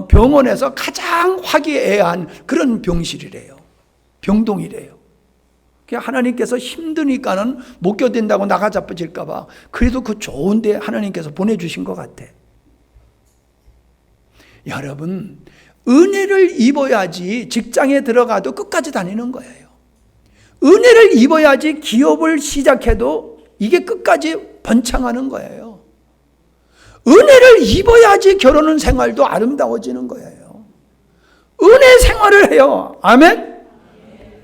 Speaker 2: 병원에서 가장 화기애애한 그런 병실이래요. 병동이래요. 하나님께서 힘드니까는 못 견딘다고 나가 자빠질까봐 그래도 그 좋은데 하나님께서 보내주신 것 같아. 여러분, 은혜를 입어야지 직장에 들어가도 끝까지 다니는 거예요. 은혜를 입어야지 기업을 시작해도 이게 끝까지 번창하는 거예요. 은혜를 입어야지 결혼 생활도 아름다워지는 거예요. 은혜 생활을 해요. 아멘?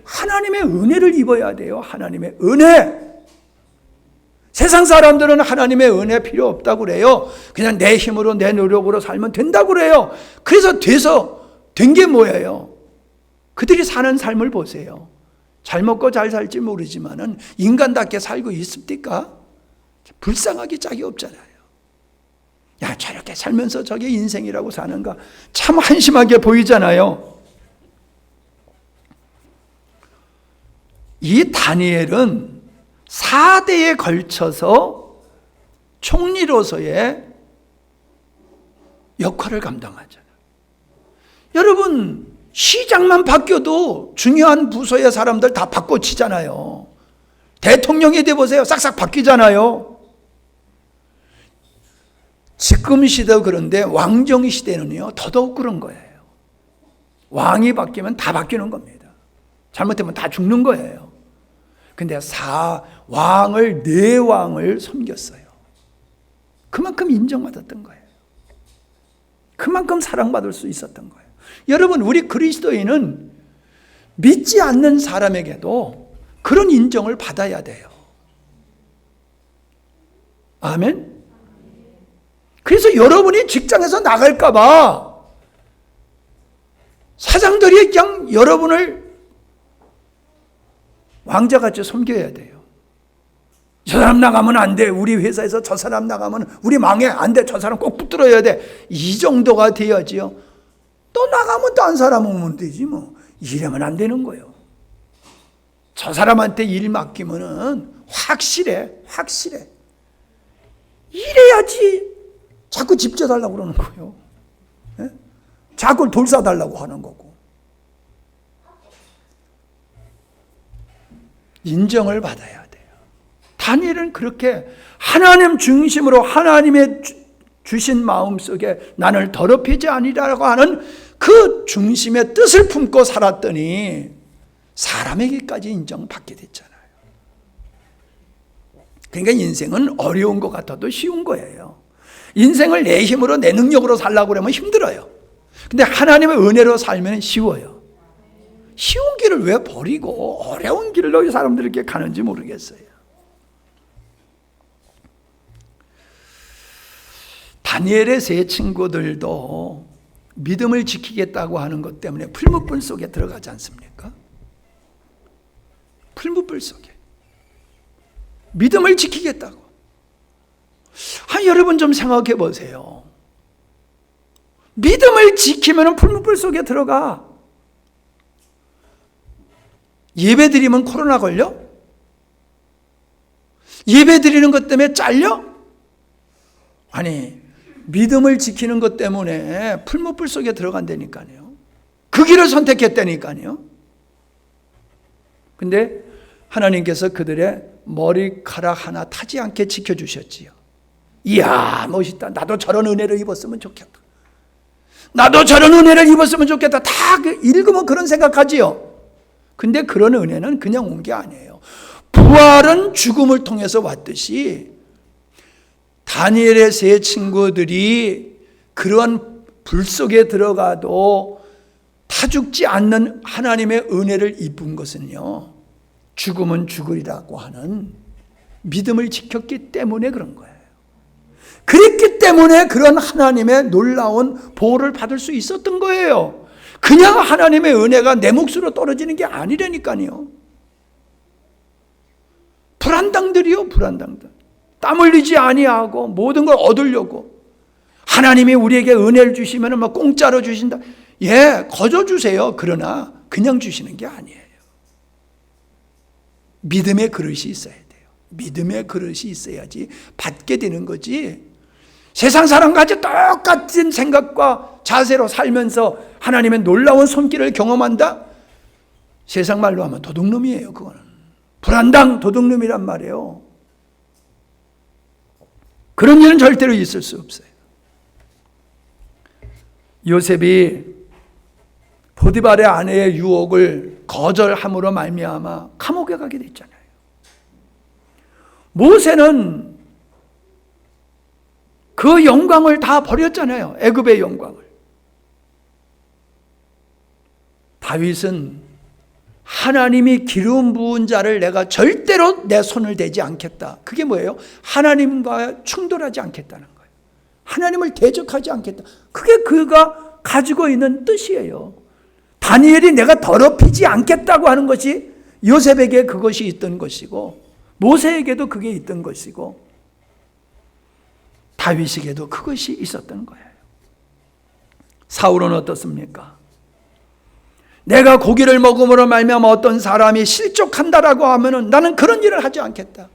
Speaker 2: 하나님의 은혜를 입어야 돼요. 하나님의 은혜. 세상 사람들은 하나님의 은혜 필요 없다고 그래요. 그냥 내 힘으로 내 노력으로 살면 된다고 그래요. 그래서 된 게 뭐예요? 그들이 사는 삶을 보세요. 잘 먹고 잘 살지 모르지만은 인간답게 살고 있습니까? 불쌍하기 짝이 없잖아요. 야, 저렇게 살면서 저게 인생이라고 사는가? 참 한심하게 보이잖아요. 이 다니엘은 4대에 걸쳐서 총리로서의 역할을 감당하잖아요. 여러분, 시장만 바뀌어도 중요한 부서의 사람들 다 바꿔치잖아요. 대통령이 돼보세요. 싹싹 바뀌잖아요. 지금 시대도 그런데 왕정 시대는요, 더더욱 그런 거예요. 왕이 바뀌면 다 바뀌는 겁니다. 잘못되면 다 죽는 거예요. 근데 왕을 4왕을 섬겼어요. 그만큼 인정받았던 거예요. 그만큼 사랑받을 수 있었던 거예요. 여러분, 우리 그리스도인은 믿지 않는 사람에게도 그런 인정을 받아야 돼요. 아멘? 그래서 여러분이 직장에서 나갈까 봐 사장들이 그냥 여러분을 왕자같이 섬겨야 돼요. 저 사람 나가면 안 돼. 우리 회사에서 저 사람 나가면 우리 망해. 안 돼. 저 사람 꼭 붙들어야 돼. 이 정도가 돼야지요. 또 나가면 딴 사람 오면 되지 뭐. 이러면 안 되는 거예요. 저 사람한테 일 맡기면은 확실해. 이래야지 자꾸 집 져달라고 그러는 거예요. 예? 자꾸 돌 싸달라고 하는 거고. 인정을 받아야 돼요. 다니엘은 그렇게 하나님 중심으로 하나님의 주신 마음속에 나를 더럽히지 아니라고 하는 그 중심의 뜻을 품고 살았더니 사람에게까지 인정받게 됐잖아요. 그러니까 인생은 어려운 것 같아도 쉬운 거예요. 인생을 내 힘으로 내 능력으로 살려고 그러면 힘들어요. 근데 하나님의 은혜로 살면 쉬워요. 쉬운 길을 왜 버리고 어려운 길로 사람들이 이렇게 가는지 모르겠어요. 다니엘의 세 친구들도 믿음을 지키겠다고 하는 것 때문에 풀무불 속에 들어가지 않습니까? 풀무불 속에 믿음을 지키겠다고. 여러분 좀 생각해 보세요. 믿음을 지키면 풀무불 속에 들어가. 예배 드리면 코로나 걸려? 예배 드리는 것 때문에 잘려? 아니, 믿음을 지키는 것 때문에 풀무불 속에 들어간다니까요. 그 길을 선택했다니까요. 근데 하나님께서 그들의 머리카락 하나 타지 않게 지켜주셨지요. 이야, 멋있다. 나도 저런 은혜를 입었으면 좋겠다. 나도 저런 은혜를 입었으면 좋겠다. 다 읽으면 그런 생각하지요. 근데 그런 은혜는 그냥 온 게 아니에요. 부활은 죽음을 통해서 왔듯이 다니엘의 세 친구들이 그러한 불 속에 들어가도 타 죽지 않는 하나님의 은혜를 입은 것은요, 죽음은 죽으리라고 하는 믿음을 지켰기 때문에 그런 거예요. 그랬기 때문에 그런 하나님의 놀라운 보호를 받을 수 있었던 거예요. 그냥 하나님의 은혜가 내 몫으로 떨어지는 게 아니라니까요. 불안당들이요, 불안당들. 땀 흘리지 아니하고 모든 걸 얻으려고. 하나님이 우리에게 은혜를 주시면 막 공짜로 주신다. 예, 거저 주세요. 그러나 그냥 주시는 게 아니에요. 믿음의 그릇이 있어야 돼요. 믿음의 그릇이 있어야지 받게 되는 거지. 세상 사람과 똑같은 생각과 자세로 살면서 하나님의 놀라운 손길을 경험한다? 세상 말로 하면 도둑놈이에요. 그거는 불안당 도둑놈이란 말이에요. 그런 일은 절대로 있을 수 없어요. 요셉이 보디발의 아내의 유혹을 거절함으로 말미암아 감옥에 가게 됐잖아요. 모세는 그 영광을 다 버렸잖아요. 애굽의 영광을. 다윗은 하나님이 기름 부은 자를 내가 절대로 내 손을 대지 않겠다. 그게 뭐예요? 하나님과 충돌하지 않겠다는 거예요. 하나님을 대적하지 않겠다. 그게 그가 가지고 있는 뜻이에요. 다니엘이 내가 더럽히지 않겠다고 하는 것이 요셉에게 그것이 있던 것이고, 모세에게도 그게 있던 것이고, 다윗에게도 그것이 있었던 거예요. 사울은 어떻습니까? 내가 고기를 먹음으로 말미암아 어떤 사람이 실족한다라고 하면은 나는 그런 일을 하지 않겠다.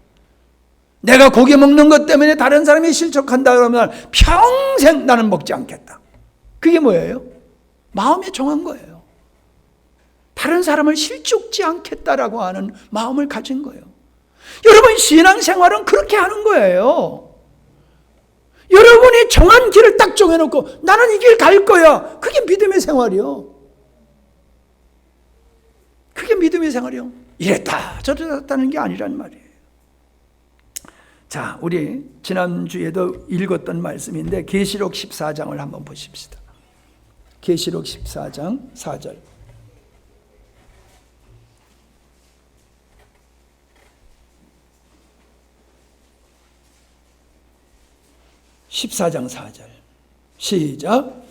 Speaker 2: 내가 고기 먹는 것 때문에 다른 사람이 실족한다 그러면 평생 나는 먹지 않겠다. 그게 뭐예요? 마음에 정한 거예요. 다른 사람을 실족지 않겠다라고 하는 마음을 가진 거예요. 여러분, 신앙생활은 그렇게 하는 거예요. 여러분이 정한 길을 딱 정해놓고 나는 이 길 갈 거야. 그게 믿음의 생활이요. 그게 믿음의 생활이요. 이랬다 저랬다는 게 아니란 말이에요. 자, 우리 지난주에도 읽었던 말씀인데 계시록 14장을 한번 보십시다. 계시록 14장 4절. 14장 4절 시작.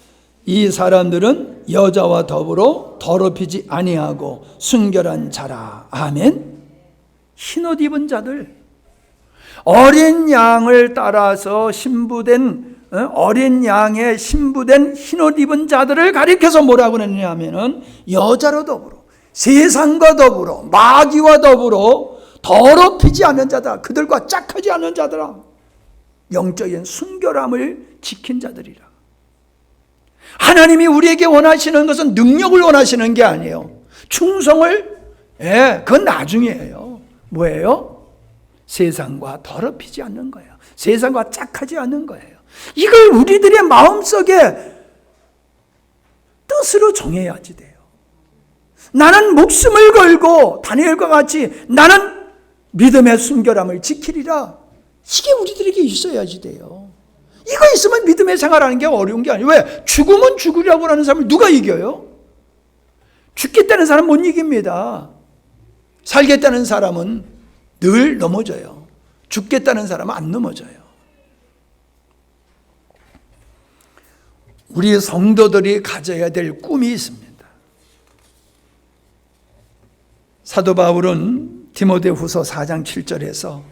Speaker 2: 이 사람들은 여자와 더불어 더럽히지 아니하고 순결한 자라. 아멘. 흰옷 입은 자들, 어린 양을 따라서 신부된 어린 양의 신부된 흰옷 입은 자들을 가리켜서 뭐라고 그러냐면은 여자로 더불어 세상과 더불어 마귀와 더불어 더럽히지 않는 자다. 그들과 짝하지 않는 자들아. 영적인 순결함을 지킨 자들이라. 하나님이 우리에게 원하시는 것은 능력을 원하시는 게 아니에요. 충성을, 그건 나중이에요. 뭐예요? 세상과 더럽히지 않는 거예요. 세상과 짝하지 않는 거예요. 이걸 우리들의 마음속에 뜻으로 정해야지 돼요. 나는 목숨을 걸고 다니엘과 같이 나는 믿음의 순결함을 지키리라. 이게 우리들에게 있어야지 돼요. 이거 있으면 믿음의 생활하는 게 어려운 게 아니에요. 왜? 죽으면 죽으려고 하는 사람을 누가 이겨요? 죽겠다는 사람은 못 이깁니다. 살겠다는 사람은 늘 넘어져요. 죽겠다는 사람은 안 넘어져요. 우리 성도들이 가져야 될 꿈이 있습니다. 사도 바울은 디모데후서 4장 7절에서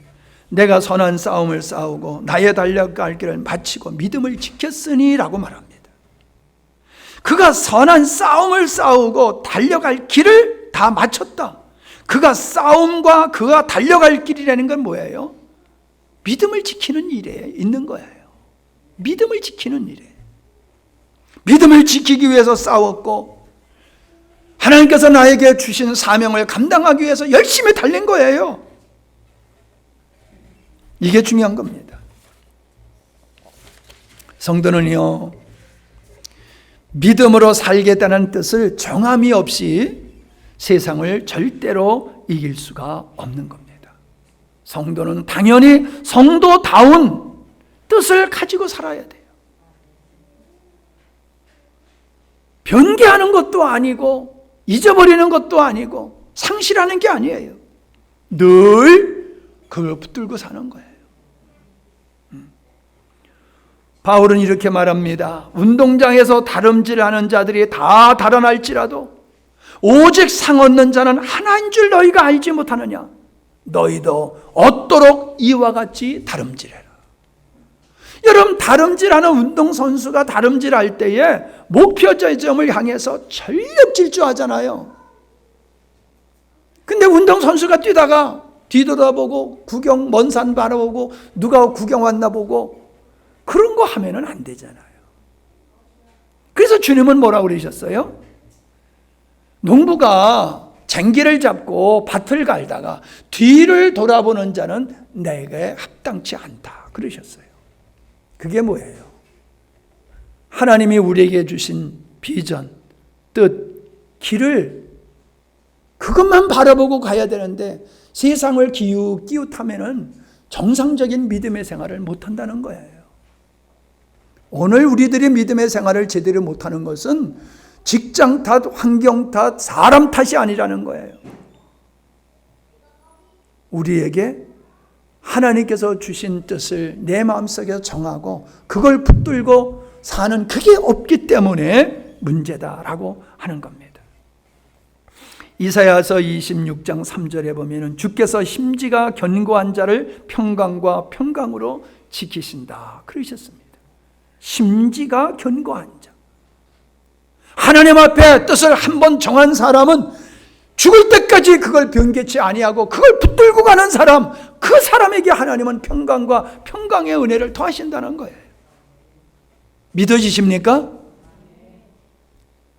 Speaker 2: 내가 선한 싸움을 싸우고 나의 달려갈 길을 마치고 믿음을 지켰으니 라고 말합니다. 그가 선한 싸움을 싸우고 달려갈 길을 다 마쳤다. 그가 싸움과 그가 달려갈 길이라는 건 뭐예요? 믿음을 지키는 일에 있는 거예요. 믿음을 지키는 일에. 믿음을 지키기 위해서 싸웠고 하나님께서 나에게 주신 사명을 감당하기 위해서 열심히 달린 거예요. 이게 중요한 겁니다. 성도는요, 믿음으로 살겠다는 뜻을 정함이 없이 세상을 절대로 이길 수가 없는 겁니다. 성도는 당연히 성도다운 뜻을 가지고 살아야 돼요. 변개하는 것도 아니고 잊어버리는 것도 아니고 상실하는 게 아니에요. 늘 그걸 붙들고 사는 거예요. 바울은 이렇게 말합니다. 운동장에서 다름질하는 자들이 다 달아날지라도 오직 상 얻는 자는 하나인 줄 너희가 알지 못하느냐. 너희도 얻도록 이와 같이 다름질해라. 여러분, 다름질하는 운동선수가 다름질할 때에 목표 지점을 향해서 전력 질주하잖아요. 근데 운동선수가 뛰다가 뒤돌아보고 구경, 먼 산 바라보고 누가 구경 왔나 보고 그런 거 하면은 안 되잖아요. 그래서 주님은 뭐라고 그러셨어요? 농부가 쟁기를 잡고 밭을 갈다가 뒤를 돌아보는 자는 내게 합당치 않다 그러셨어요. 그게 뭐예요? 하나님이 우리에게 주신 비전, 뜻, 길을 그것만 바라보고 가야 되는데 세상을 기웃기웃하면은 정상적인 믿음의 생활을 못한다는 거예요. 오늘 우리들이 믿음의 생활을 제대로 못하는 것은 직장 탓, 환경 탓, 사람 탓이 아니라는 거예요. 우리에게 하나님께서 주신 뜻을 내 마음속에서 정하고 그걸 붙들고 사는 그게 없기 때문에 문제다라고 하는 겁니다. 이사야서 26장 3절에 보면은 주께서 심지가 견고한 자를 평강과 평강으로 지키신다 그러셨습니다. 심지가 견고한 자. 하나님 앞에 뜻을 한번 정한 사람은 죽을 때까지 그걸 변개치 아니하고 그걸 붙들고 가는 사람, 그 사람에게 하나님은 평강과 평강의 은혜를 더하신다는 거예요. 믿어지십니까?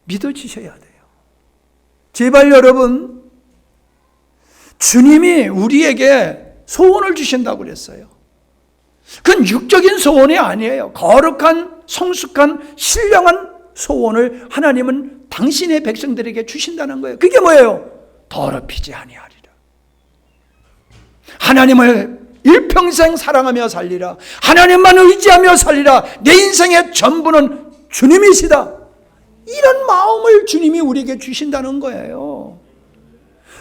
Speaker 2: 믿어지셔야 돼요. 제발 여러분, 주님이 우리에게 소원을 주신다고 그랬어요. 그건 육적인 소원이 아니에요. 거룩한, 성숙한, 신령한 소원을 하나님은 당신의 백성들에게 주신다는 거예요. 그게 뭐예요? 더럽히지 아니하리라. 하나님을 일평생 사랑하며 살리라. 하나님만 의지하며 살리라. 내 인생의 전부는 주님이시다. 이런 마음을 주님이 우리에게 주신다는 거예요.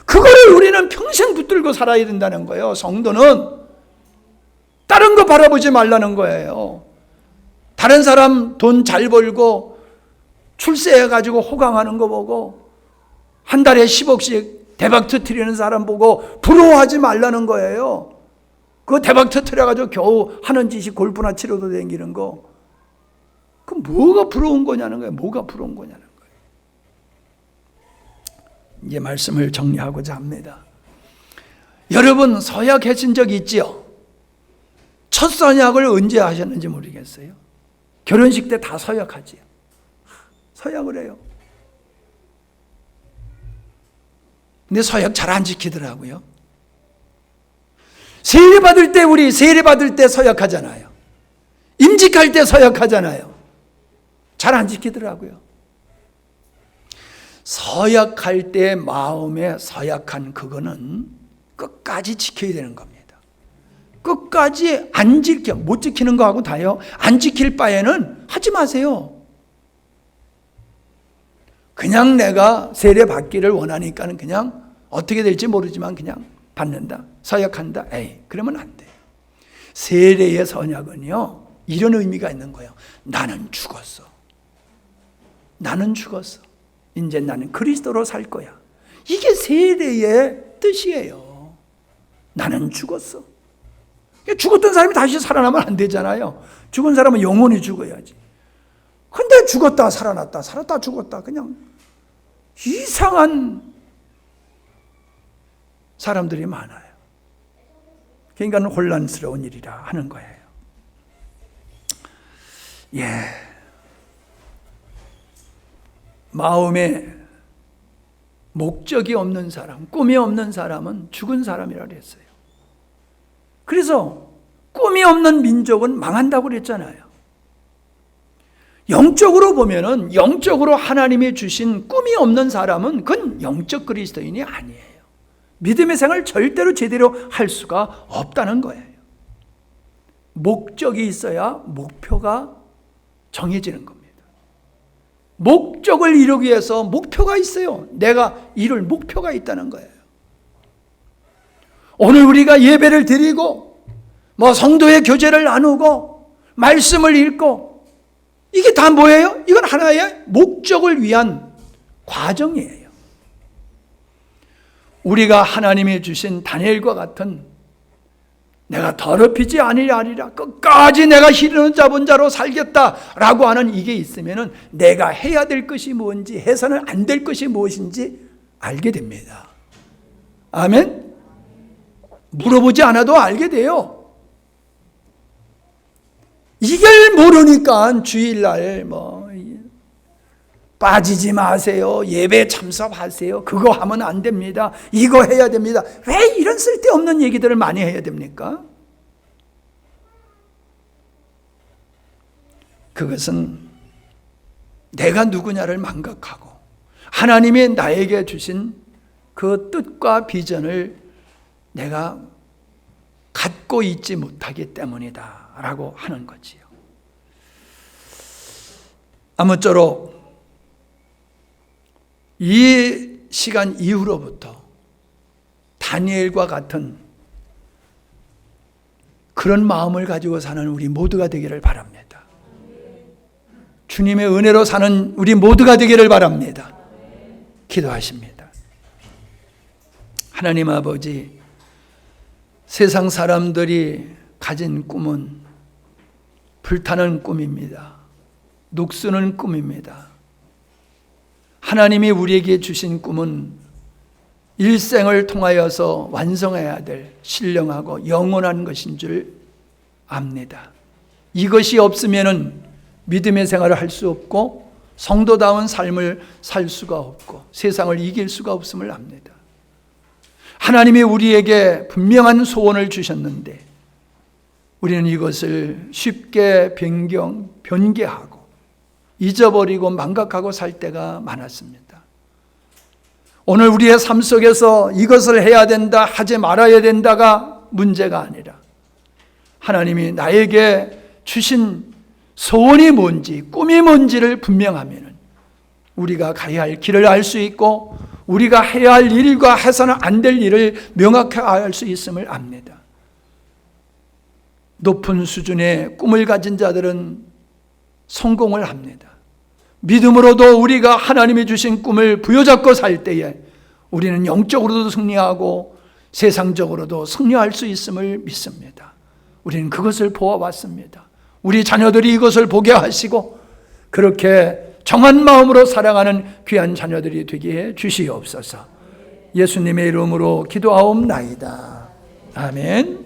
Speaker 2: 그거를 우리는 평생 붙들고 살아야 된다는 거예요. 성도는 다른 거 바라보지 말라는 거예요. 다른 사람 돈 잘 벌고 출세해가지고 호강하는 거 보고 한 달에 10억씩 대박 터뜨리는 사람 보고 부러워하지 말라는 거예요. 그 대박 터뜨려가지고 겨우 하는 짓이 골프나 치러도 다니는 거. 그 뭐가 부러운 거냐는 거예요. 뭐가 부러운 거냐는 거예요. 이제 말씀을 정리하고자 합니다. 여러분 서약하신 적 있지요? 첫 선약을 언제 하셨는지 모르겠어요. 결혼식 때 다 서약하지요. 서약을 해요. 근데 서약 잘 안 지키더라고요. 세례 받을 때 우리 세례 받을 때 서약하잖아요. 임직할 때 서약하잖아요. 잘 안 지키더라고요. 서약할 때 마음에 서약한 그거는 끝까지 지켜야 되는 겁니다. 끝까지 안 지켜, 못 지키는 거하고 다요. 안 지킬 바에는 하지 마세요. 그냥 내가 세례 받기를 원하니까는 그냥 어떻게 될지 모르지만 그냥 받는다, 서약한다. 에이, 그러면 안 돼. 세례의 선약은요, 이런 의미가 있는 거예요. 나는 죽었어. 나는 죽었어. 이제 나는 그리스도로 살 거야. 이게 세례의 뜻이에요. 나는 죽었어. 죽었던 사람이 다시 살아나면 안 되잖아요. 죽은 사람은 영원히 죽어야지. 근데 죽었다 살아났다 살았다 죽었다 그냥 이상한 사람들이 많아요. 그러니까 혼란스러운 일이라 하는 거예요. 예. 마음에 목적이 없는 사람, 꿈이 없는 사람은 죽은 사람이라고 했어요. 그래서 꿈이 없는 민족은 망한다고 그랬잖아요. 영적으로 보면은, 영적으로 하나님이 주신 꿈이 없는 사람은 그건 영적 그리스도인이 아니에요. 믿음의 생활을 절대로 제대로 할 수가 없다는 거예요. 목적이 있어야 목표가 정해지는 겁니다. 목적을 이루기 위해서 목표가 있어요. 내가 이룰 목표가 있다는 거예요. 오늘 우리가 예배를 드리고 성도의 교제를 나누고 말씀을 읽고 이게 다 뭐예요? 이건 하나의 목적을 위한 과정이에요. 우리가 하나님이 주신 다니엘과 같은 내가 더럽히지 아니하리라, 끝까지 내가 희르는 잡은 자로 살겠다라고 하는 이게 있으면은 내가 해야 될 것이 뭔지, 해서는 안 될 것이 무엇인지 알게 됩니다. 아멘? 물어보지 않아도 알게 돼요. 이걸 모르니까 주일날 빠지지 마세요. 예배 참석하세요. 그거 하면 안 됩니다. 이거 해야 됩니다. 왜 이런 쓸데없는 얘기들을 많이 해야 됩니까? 그것은 내가 누구냐를 망각하고 하나님이 나에게 주신 그 뜻과 비전을 내가 갖고 있지 못하기 때문이다 라고 하는 거지요. 아무쪼록 이 시간 이후로부터 다니엘과 같은 그런 마음을 가지고 사는 우리 모두가 되기를 바랍니다. 주님의 은혜로 사는 우리 모두가 되기를 바랍니다. 기도하십니다. 하나님 아버지, 세상 사람들이 가진 꿈은 불타는 꿈입니다. 녹쓰는 꿈입니다. 하나님이 우리에게 주신 꿈은 일생을 통하여서 완성해야 될 신령하고 영원한 것인 줄 압니다. 이것이 없으면은 믿음의 생활을 할 수 없고 성도다운 삶을 살 수가 없고 세상을 이길 수가 없음을 압니다. 하나님이 우리에게 분명한 소원을 주셨는데 우리는 이것을 쉽게 변개하고 잊어버리고 망각하고 살 때가 많았습니다. 오늘 우리의 삶 속에서 이것을 해야 된다, 하지 말아야 된다가 문제가 아니라 하나님이 나에게 주신 소원이 뭔지, 꿈이 뭔지를 분명하면 우리가 가야 할 길을 알 수 있고 우리가 해야 할 일과 해서는 안 될 일을 명확하게 알 수 있음을 압니다. 높은 수준의 꿈을 가진 자들은 성공을 합니다. 믿음으로도 우리가 하나님이 주신 꿈을 부여잡고 살 때에 우리는 영적으로도 승리하고 세상적으로도 승리할 수 있음을 믿습니다. 우리는 그것을 보아왔습니다. 우리 자녀들이 이것을 보게 하시고 그렇게 정한 마음으로 살아가는 귀한 자녀들이 되게 해 주시옵소서. 예수님의 이름으로 기도하옵나이다. 아멘.